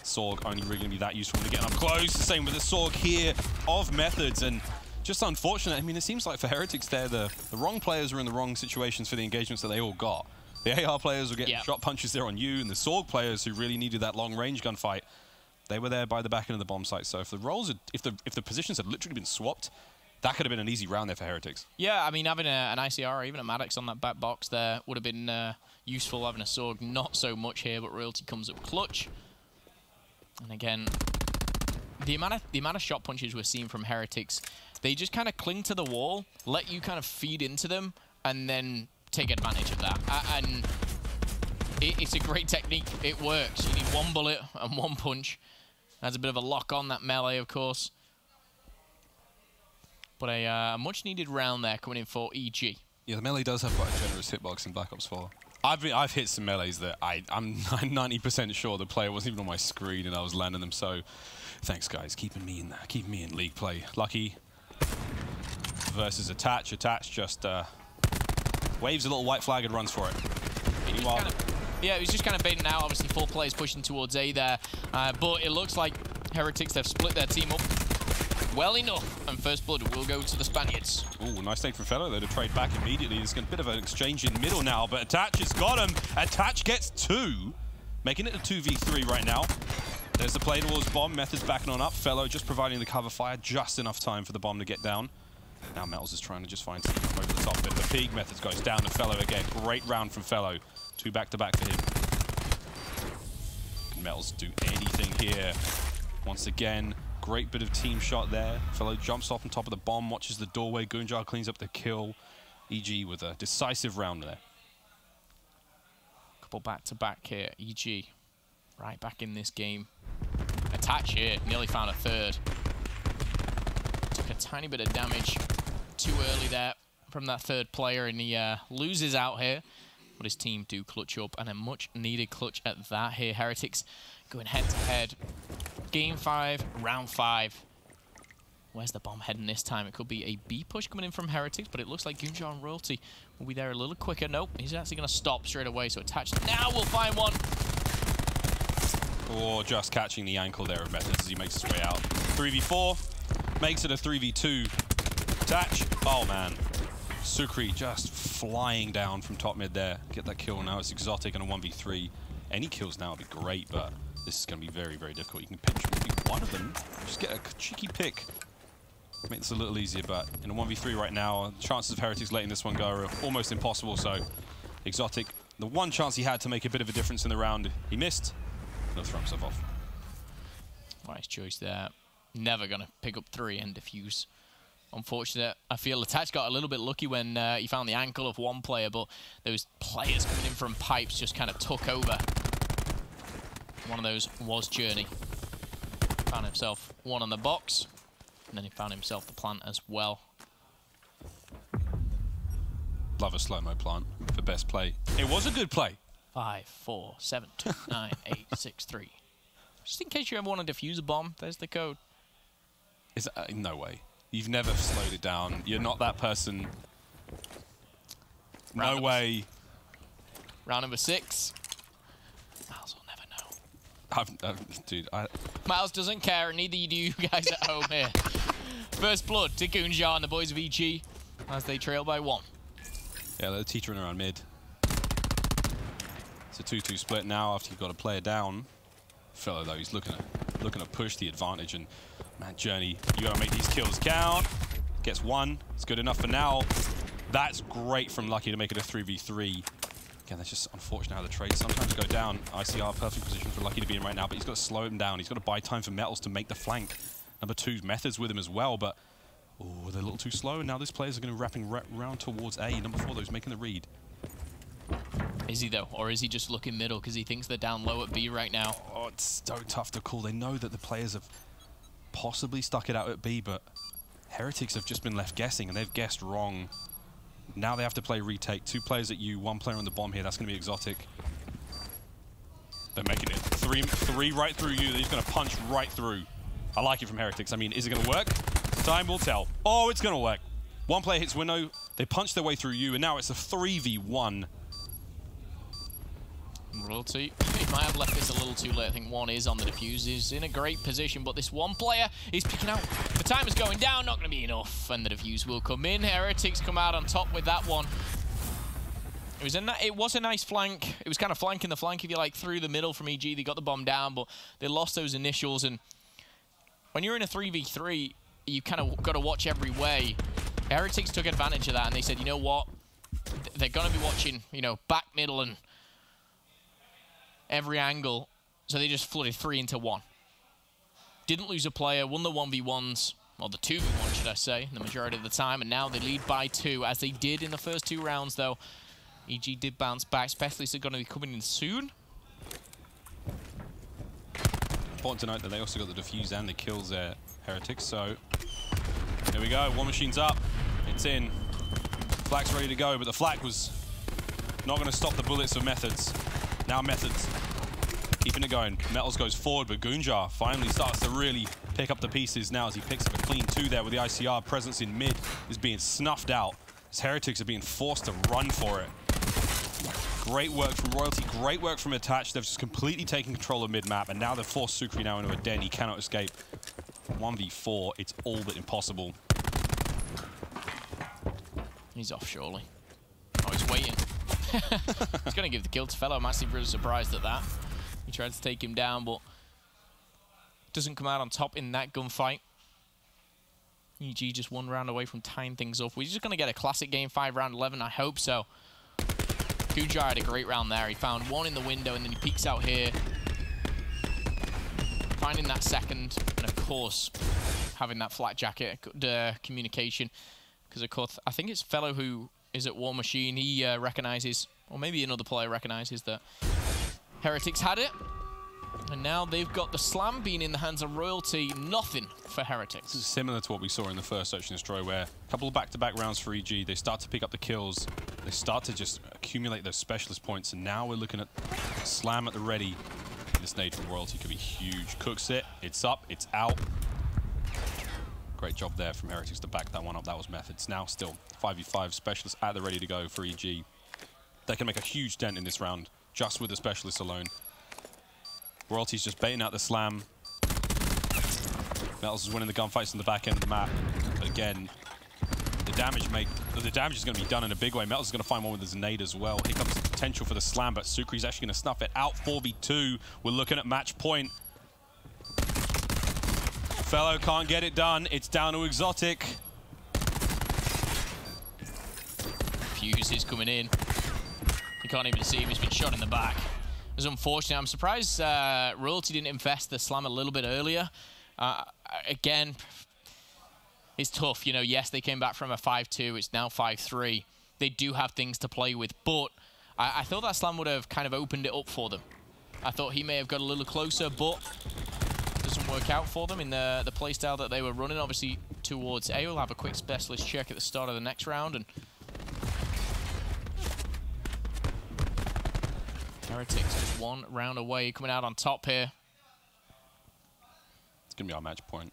Sorg only really going to be that useful when they're getting up close. The same with the Sorg here of Methods, and just unfortunate. I mean, it seems like for Heretics, they're the wrong players are in the wrong situations for the engagements that they all got. The AR players were getting shot punches there on you, and the Sorg players who really needed that long-range gunfight, they were there by the back end of the bomb site. So if the roles, if the positions had literally been swapped, that could have been an easy round there for Heretics. Yeah, I mean, having an ICR or even a Maddox on that back box there would have been useful. Having a Sorg, not so much here, but Royalty comes up clutch. And again, the amount of shot punches we're seeing from Heretics, they just kind of cling to the wall, let you kind of feed into them, and then take advantage of that. And it's a great technique. It works. You need one bullet and one punch. That's a bit of a lock on that melee, of course. But a much-needed round there coming in for EG. Yeah, the melee does have quite a generous hitbox in Black Ops 4. I've hit some melees that I'm 90% sure the player wasn't even on my screen and I was landing them. So thanks, guys, keeping me in league play. Lucky versus Attach. Attach just waves a little white flag and runs for it. Meanwhile, yeah, he's just kind of baiting out. Obviously, 4 players pushing towards A there. But it looks like Heretics, they've split their team up well enough. And first blood will go to the Spaniards. Ooh, nice nade from Fellow, though, to trade back immediately. There's a bit of an exchange in middle now, but Attach has got him. Attach gets 2, making it a 2v3 right now. There's the play towards bomb. Method's backing on up. Fellow just providing the cover fire. Just enough time for the bomb to get down. Now Metals is trying to just find something over the top. Bit of a peak. Methods goes down to Fellow again. Great round from Fellow. 2 back-to-back for him. Can Metals do anything here? Once again, great bit of team shot there. Fellow jumps off on top of the bomb, watches the doorway. Goonjar cleans up the kill. EG with a decisive round there. Couple back-to-back here. EG right back in this game. Attach here, nearly found a 3rd. Took a tiny bit of damage too early there from that 3rd player, and he loses out here. But his team do clutch up, and a much-needed clutch at that here. Heretics going head-to-head. Game 5, round 5. Where's the bomb heading this time? It could be a B push coming in from Heretics, but it looks like Goonjar and Royalty will be there a little quicker. Nope, he's actually going to stop straight away, so Attach now will find one. Or just catching the ankle there of Methods as he makes his way out. 3v4, makes it a 3v2. Attach, oh man. Sukri just flying down from top mid there. Get that kill now. It's Exotic and a 1v3. Any kills now would be great, but this is going to be very, very difficult. You can pinch maybe one of them. Just get a cheeky pick. Make this a little easier, but in a 1v3 right now, chances of Heretics letting this one go are almost impossible. So Exotic, the one chance he had to make a bit of a difference in the round, he missed. He'll throw himself off. Nice choice there. Never going to pick up 3 and defuse. Unfortunate. I feel Attach got a little bit lucky when he found the ankle of one player, but those players coming in from pipes just kind of took over. One of those was Journey. Found himself one on the box, and then he found himself the plant as well. Love a slow-mo plant for best play. It was a good play. 5, 4, 7, 2, 9, 8, 6, 3. Just in case you ever want to defuse a bomb, there's the code. Is no way. You've never slowed it down. You're not that person. No way. Round number 6. Miles will never know. Dude, Miles doesn't care, and neither do you guys at home here. First blood to Goonjar and the boys of EG as they trail by 1. Yeah, they're teetering around mid. It's a 2-2 split now after you've got a player down. Fellow though, he's looking to push the advantage, and man, Journey, you gotta make these kills count. Gets 1. It's good enough for now. That's great from Lucky to make it a 3v3. Again, that's just unfortunate how the trades sometimes go down. ICR, perfect position for Lucky to be in right now, but he's got to slow him down. He's got to buy time for Metals to make the flank. Number 2's Methods with him as well, but oh, they're a little too slow, and now these players are going to wrapping round towards A. Number 4, though, is making the read. Is he, though? Or is he just looking middle because he thinks they're down low at B right now? Oh, it's so tough to call. They know that the players have possibly stuck it out at B, but Heretics have just been left guessing, and they've guessed wrong. Now they have to play retake. 2 players at U, 1 player on the bomb here. That's going to be Exotic. They're making it. 3 right through U. They're just going to punch right through. I like it from Heretics. I mean, is it going to work? Time will tell. Oh, it's going to work. 1 player hits window. They punch their way through U, and now it's a 3v1. Royalty, he might have left this a little too late. I think 1 is on the defuse. He's in a great position, but this 1 player is picking out. The time is going down, not going to be enough, and the defuse will come in. Heretics come out on top with that one. It was a nice flank. It was kind of flanking the flank, if you like, through the middle from EG. They got the bomb down, but they lost those initials, and when you're in a 3v3, you kind of got to watch every way. Heretics took advantage of that, and they said, you know what? They're going to be watching, you know, back, middle, and every angle, so they just flooded 3 into 1. Didn't lose a player, won the 1v1s, or the 2v1 should I say, the majority of the time, and now they lead by 2, as they did in the first 2 rounds though. EG did bounce back. Specialists are going to be coming in soon. Important to note that they also got the defuse and the kills there, Heretics. So here we go. War Machine's up. It's in. Flak's ready to go, but the Flak was not going to stop the bullets of Methods. Now Methods keeping it going. Metals goes forward, but Goonjar finally starts to really pick up the pieces now as he picks up a clean 2 there with the ICR. Presence in mid is being snuffed out as Heretics are being forced to run for it. Great work from Royalty, great work from Attach. They've just completely taken control of mid-map, and now they've forced Sukri now into a den. He cannot escape. 1v4, it's all but impossible. He's off, surely. Oh, he's waiting. He's going to give the kill to Fellow. Massively surprised at that. He tried to take him down, but doesn't come out on top in that gunfight. EG just 1 round away from tying things up. We're just going to get a classic game 5 round 11. I hope so. Goonjar had a great round there. He found 1 in the window, and then he peeks out here. Finding that second, and of course, having that flat jacket communication. Because, of course, I think it's Fellow who is at War Machine. He recognizes, or maybe another player recognizes that Heretics had it. And now they've got the slam being in the hands of Royalty. Nothing for Heretics. This is similar to what we saw in the first Search and Destroy, where a couple of back-to-back rounds for EG. They start to pick up the kills. They start to just accumulate those specialist points. And now we're looking at slam at the ready. This nade from Royalty could be huge. Cooks it. It's up. It's out. Great job there from Heretics to back that one up. That was Methods. Now still 5v5 specialists at the ready to go for EG. They can make a huge dent in this round just with the specialists alone. Royalty's just baiting out the slam. Metals is winning the gunfights on the back end of the map. But again, the damage is going to be done in a big way. Metals is going to find one with his nade as well. Here comes the potential for the slam, but Sukri's actually going to snuff it out. 4v2. We're looking at match point. Fellow can't get it done. It's down to Exotic. Fuse is coming in. You can't even see him. He's been shot in the back. It's unfortunate. I'm surprised Royalty didn't invest the slam a little bit earlier. Again, it's tough. You know, yes, they came back from a 5-2. It's now 5-3. They do have things to play with, but I thought that slam would have kind of opened it up for them. I thought he may have got a little closer, but doesn't work out for them in the playstyle that they were running. Obviously, towards A, we'll have a quick specialist check at the start of the next round, and Heretics just 1 round away, coming out on top here. It's going to be our match point.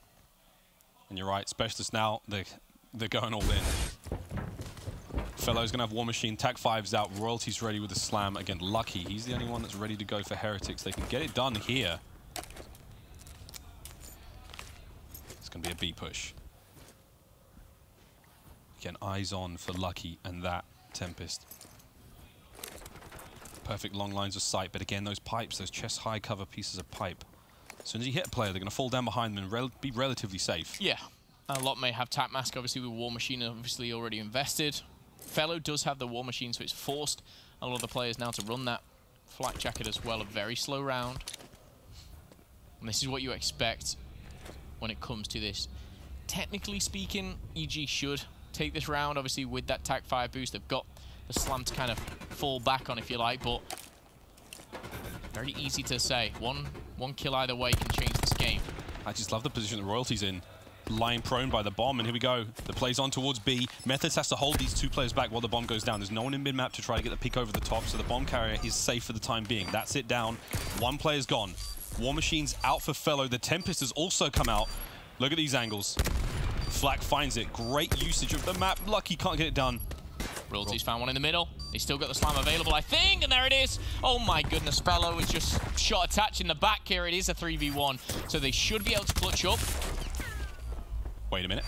And you're right, specialists now, they're going all in. Fellow's going to have War Machine, Tac 5's out, Royalty's ready with the slam. Again, Lucky, he's the only one that's ready to go for Heretics. They can get it done here. It's going to be a B push. Again, eyes on for Lucky and that Tempest. Perfect long lines of sight, but again, those pipes, those chest-high cover pieces of pipe. As soon as you hit a player, they're going to fall down behind them and be relatively safe. Yeah. A lot may have Tap Mask, obviously, with War Machine obviously already invested. Fellow does have the War Machine, so it's forced a lot of the players now to run that Flak Jacket as well. A very slow round. And this is what you expect when it comes to this. Technically speaking, EG should take this round, obviously, with that Tac 5 boost. They've got the slam to kind of fall back on, if you like, but very easy to say. One kill either way can change this game. I just love the position that Royalty's in. Lying prone by the bomb, and here we go. The play's on towards B. Methods has to hold these 2 players back while the bomb goes down. There's no one in mid-map to try to get the pick over the top, so the bomb carrier is safe for the time being. That's it down. 1 player's gone. War Machine's out for Fellow. The Tempest has also come out. Look at these angles. Flak finds it. Great usage of the map. Lucky can't get it done. Royalty's found one in the middle. He's still got the slam available, I think, and there it is. Oh my goodness, Fellow is just shot attached in the back here. It is a 3v1, so they should be able to clutch up. Wait a minute.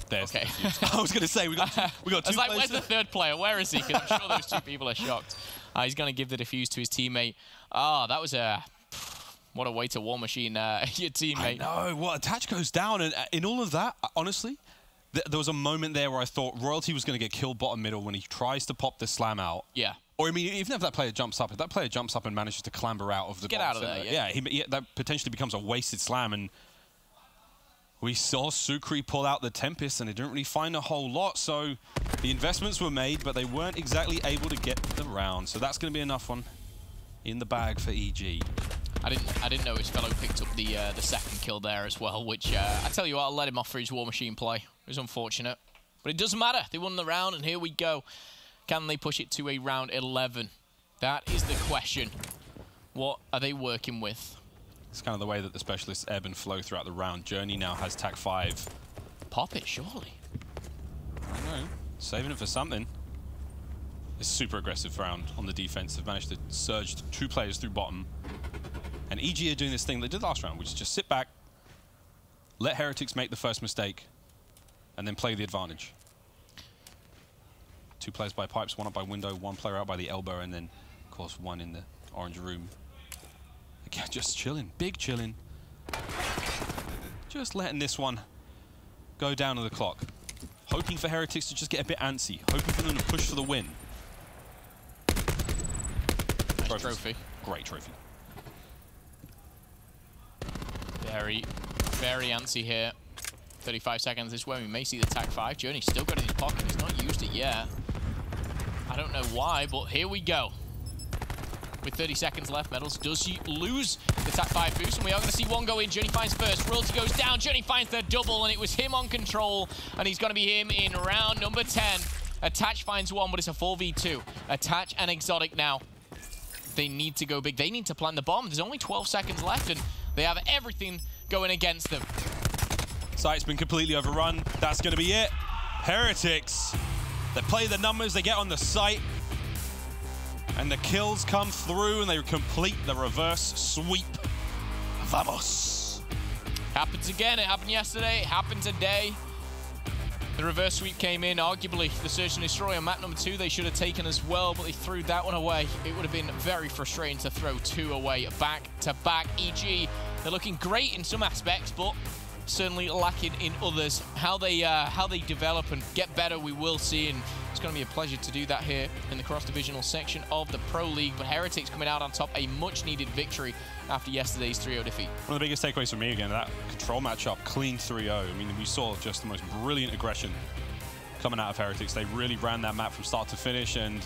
There's okay. I was going to say, we got 2 players. Like, where's the 3rd player? Where is he? Because I'm sure those 2 people are shocked. He's going to give the defuse to his teammate. That was a... What a way to War Machine your teammate. I know. Well, Attach goes down, and in all of that, honestly, there was a moment there where I thought Royalty was going to get killed bottom middle when he tries to pop the slam out. Yeah. Or, I mean, even if that player jumps up, if that player jumps up and manages to clamber out of the Get out of there, yeah, that potentially becomes a wasted slam, and We saw Sucre pull out the Tempest, and they didn't really find a whole lot, so the investments were made, but they weren't exactly able to get the round. So that's going to be enough one in the bag for EG. I didn't know his fellow picked up the second kill there as well, which I tell you what, I'll let him off for his War Machine play. It was unfortunate, but it doesn't matter. They won the round, and here we go. Can they push it to a round 11? That is the question. What are they working with? It's kind of the way that the specialists ebb and flow throughout the round. Journey now has TAC 5. Pop it, surely. I know. Saving it for something. It's super aggressive round on the defense. They've managed to surge 2 players through bottom. And EG are doing this thing they did last round, which is just sit back, let Heretics make the first mistake, and then play the advantage. 2 players by pipes, 1 up by window, 1 player out by the elbow, and then, of course, 1 in the orange room. Again, just chilling, big chilling. Just letting this one go down to the clock. Hoping for Heretics to just get a bit antsy. Hoping for them to push for the win. Nice trophy. Great trophy. Very, very antsy here. 35 seconds is when we may see the TAC 5. Journey's still got it in his pocket. He's not used it yet. I don't know why, but here we go. With 30 seconds left, Metals does lose the TAC 5 boost, and we are going to see 1 go in. Journey finds first, Royalty goes down, Journey finds the double, and it was him on control, and he's going to be him in round number 10. Attach finds 1, but it's a 4v2. Attach and Exotic now. They need to go big. They need to plant the bomb. There's only 12 seconds left, and they have everything going against them. Site's been completely overrun. That's going to be it. Heretics. They play the numbers, they get on the site, and the kills come through, and they complete the reverse sweep. Vamos. Happens again. It happened yesterday. It happened today. The reverse sweep came in. Arguably, the Search and Destroy on map number 2 they should have taken as well, but they threw that one away. It would have been very frustrating to throw 2 away back-to-back. EG, they're looking great in some aspects, but certainly lacking in others. How they develop and get better, we will see, and it's going to be a pleasure to do that here in the cross-divisional section of the Pro League. But Heretics coming out on top, a much-needed victory after yesterday's 3-0 defeat. One of the biggest takeaways for me, again, that control matchup, clean 3-0. I mean, we saw just the most brilliant aggression coming out of Heretics. They really ran that map from start to finish, and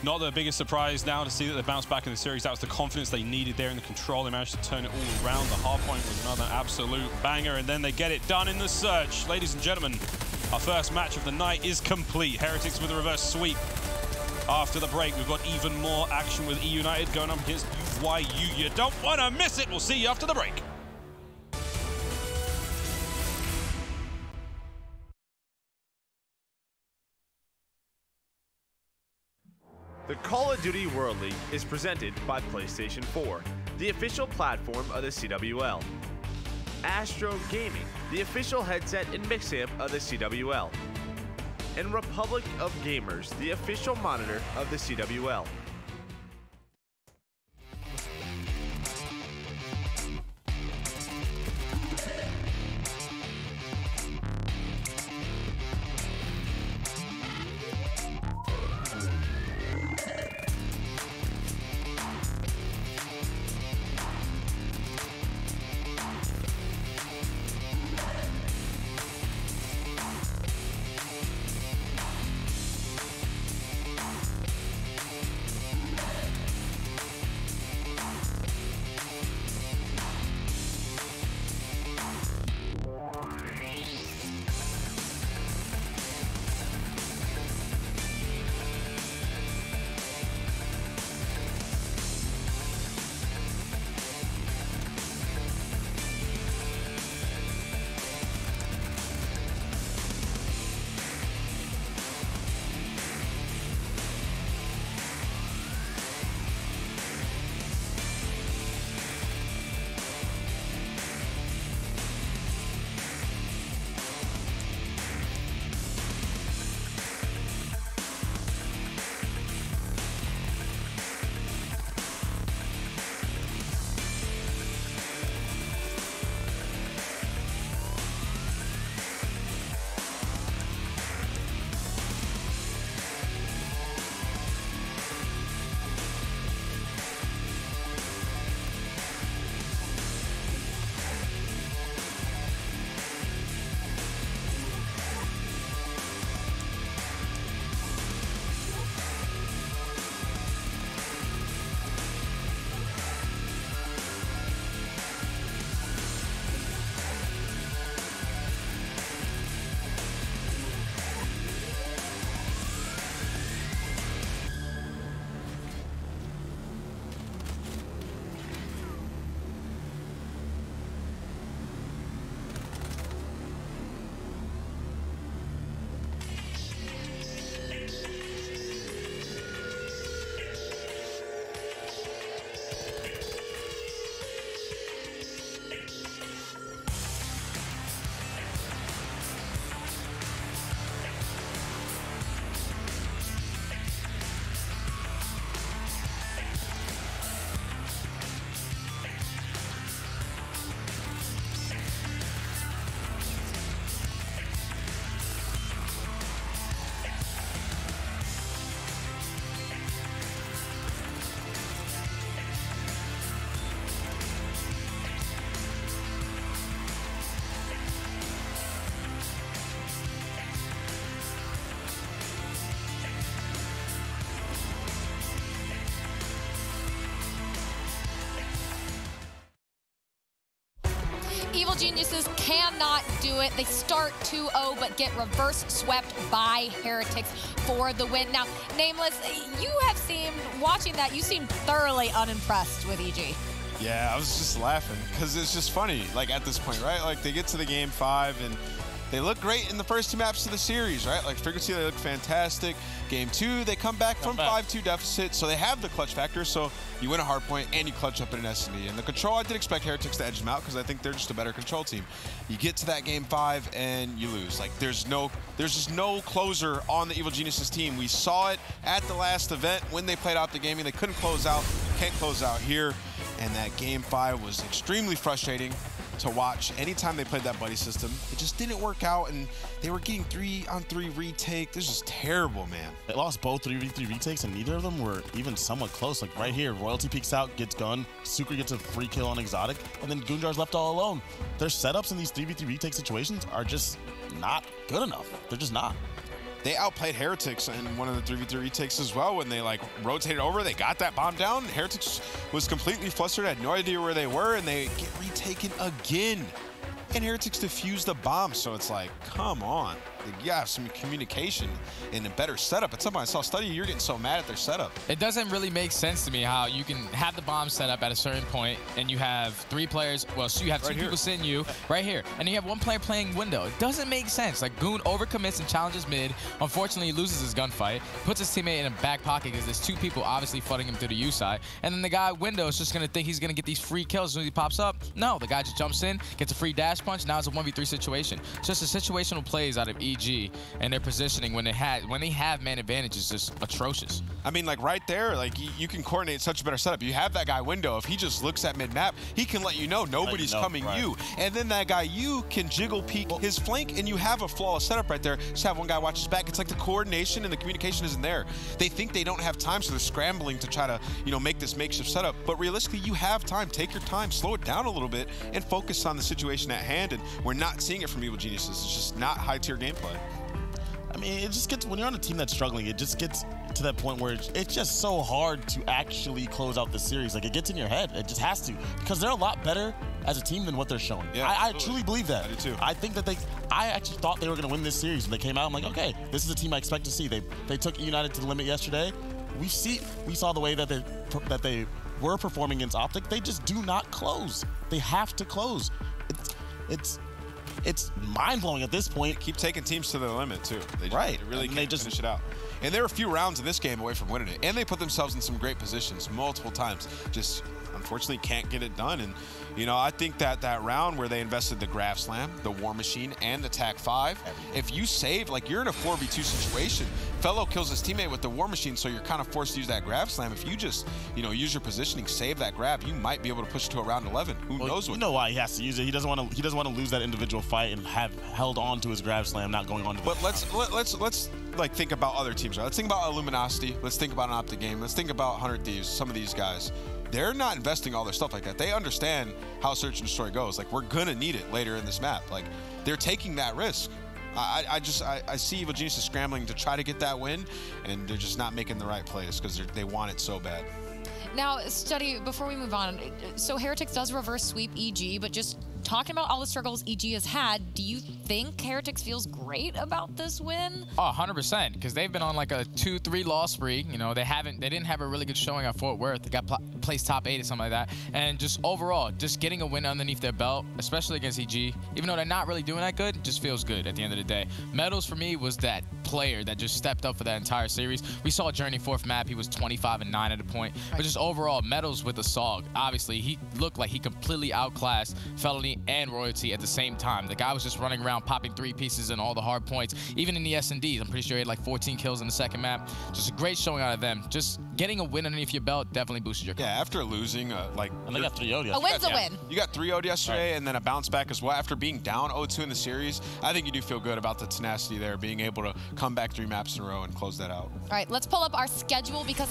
not the biggest surprise now to see that they bounced back in the series. That was the confidence they needed there in the control. They managed to turn it all around. The hard point was another absolute banger, and then they get it done in the Search. Ladies and gentlemen, our first match of the night is complete. Heretics with a reverse sweep. After the break, we've got even more action with E United going up against UYU. You don't want to miss it. We'll see you after the break. The Call of Duty World League is presented by PlayStation 4, the official platform of the CWL. Astro Gaming, the official headset and mixamp of the CWL. And Republic of Gamers, the official monitor of the CWL. Evil Geniuses cannot do it. They start 2-0, but get reverse swept by Heretics for the win. Now, Nameless, you have seemed, watching that, you seem thoroughly unimpressed with EG. Yeah, I was just laughing because it's just funny, like, at this point, right? Like, they get to the game 5 and they look great in the first 2 maps of the series, right? Like, Frequency, they look fantastic. Game 2, they come back from 5-2 deficit, so they have the clutch factor, so you win a hard point and you clutch up in an S&D. And the control, I did expect Heretics to edge them out because I think they're just a better control team. You get to that game 5 and you lose. Like, there's just no closer on the Evil Geniuses team. We saw it at the last event when they played out the gaming. They couldn't close out, can't close out here. And that game 5 was extremely frustrating to watch. Anytime they played that buddy system, it just didn't work out, and they were getting 3-on-3 retake. This is terrible, man. They lost both 3v3 retakes, and neither of them were even somewhat close. Like right here, Royalty peeks out, gets gun, Sucre gets a free kill on Exotic, and then Goonjar's left all alone. Their setups in these 3v3 retake situations are just not good enough. They're just not. They outplayed Heretics in one of the 3v3 retakes as well. When they like rotated over, they got that bomb down. Heretics was completely flustered, had no idea where they were, and they get retaken again. And Heretics defused the bomb, so it's like, come on. You have some communication and a better setup. At some point I saw Study, you're getting so mad at their setup. It doesn't really make sense to me how you can have the bomb set up at a certain point and you have 3 players, well, so you have 2 people sitting you right here, and you have 1 player playing window. It doesn't make sense. Like, Goon overcommits and challenges mid. Unfortunately, he loses his gunfight, puts his teammate in a back pocket because there's 2 people obviously flooding him through the U side, and then the guy window is just going to think he's going to get these free kills as soon as he pops up. No, the guy just jumps in, gets a free dash punch. Now it's a 1v3 situation. It's just the situational plays out of EG and their positioning when they have man advantage is just atrocious. I mean, like right there, like you can coordinate such a better setup. You have that guy window. If he just looks at mid map, he can let you know nobody's coming you. And then that guy you can jiggle peek his flank, and you have a flawless setup right there. Just have one guy watch his back. It's like the coordination and the communication isn't there. They think they don't have time, so they're scrambling to try to, you know, make this makeshift setup. But realistically, you have time. Take your time, slow it down a little bit, and focus on the situation at hand. And we're not seeing it from Evil Geniuses. It's just not high tier gameplay. I mean, it just gets, when you're on a team that's struggling, it just gets to that point where it's just so hard to actually close out the series. Like, it gets in your head. It just has to, because they're a lot better as a team than what they're showing. Yeah, I truly believe that. I do too. I think that I actually thought they were going to win this series. When they came out, I'm like, okay, this is a team I expect to see. They took United to the limit yesterday. We saw the way that they were performing against Optic. They just do not close. They have to close. It's mind-blowing at this point. They keep taking teams to the limit, too. They really can't finish it out. And there were a few rounds in this game away from winning it. And they put themselves in some great positions multiple times. Just, unfortunately, can't get it done. And, you know, I think that round where they invested the Grab Slam, the War Machine, and the TAC 5, if you save, like, you're in a 4v2 situation. Fellow kills his teammate with the War Machine, so you're kind of forced to use that Grab Slam. If you just, you know, use your positioning, save that grab, you might be able to push it to a round 11. Who knows what? You know why he has to use it. He doesn't want to lose that individual fight and have held on to his Grab Slam, not going on to. But let's like think about other teams. Right? Let's think about Illuminosity. Let's think about an Optic Game. Let's think about 100 Thieves. Some of these guys, they're not investing all their stuff like that. They understand how Search and Destroy goes. Like, we're gonna need it later in this map. Like, they're taking that risk. I see Evil Geniuses scrambling to try to get that win, and they're just not making the right plays because they want it so bad. Now, Study, before we move on, so Heretics does reverse sweep EG, but just talking about all the struggles EG has had, do you think Heretics feels great about this win? Oh, 100%, because they've been on like a 2-3 loss spree. You know, they didn't have a really good showing at Fort Worth. They got placed top 8 or something like that. And just overall, just getting a win underneath their belt, especially against EG, even though they're not really doing that good, it just feels good at the end of the day. Medals for me was that player that just stepped up for that entire series. We saw Journey 4th map, he was 25-9 at a point. But just overall, Medals with the SOG, obviously, he looked like he completely outclassed Felony and Royalty at the same time. The guy was just running around popping 3 pieces and all the hard points. Even in the S&Ds, I'm pretty sure he had like 14 kills in the second map. Just a great showing out of them. Just getting a win underneath your belt definitely boosted your confidence. Yeah, after losing, and they got 3-0 yesterday. A win's a win. You got 3-0 yesterday, and then a bounce back as well. After being down 0-2 in the series, I think you do feel good about the tenacity there, being able to come back 3 maps in a row and close that out. All right, let's pull up our schedule because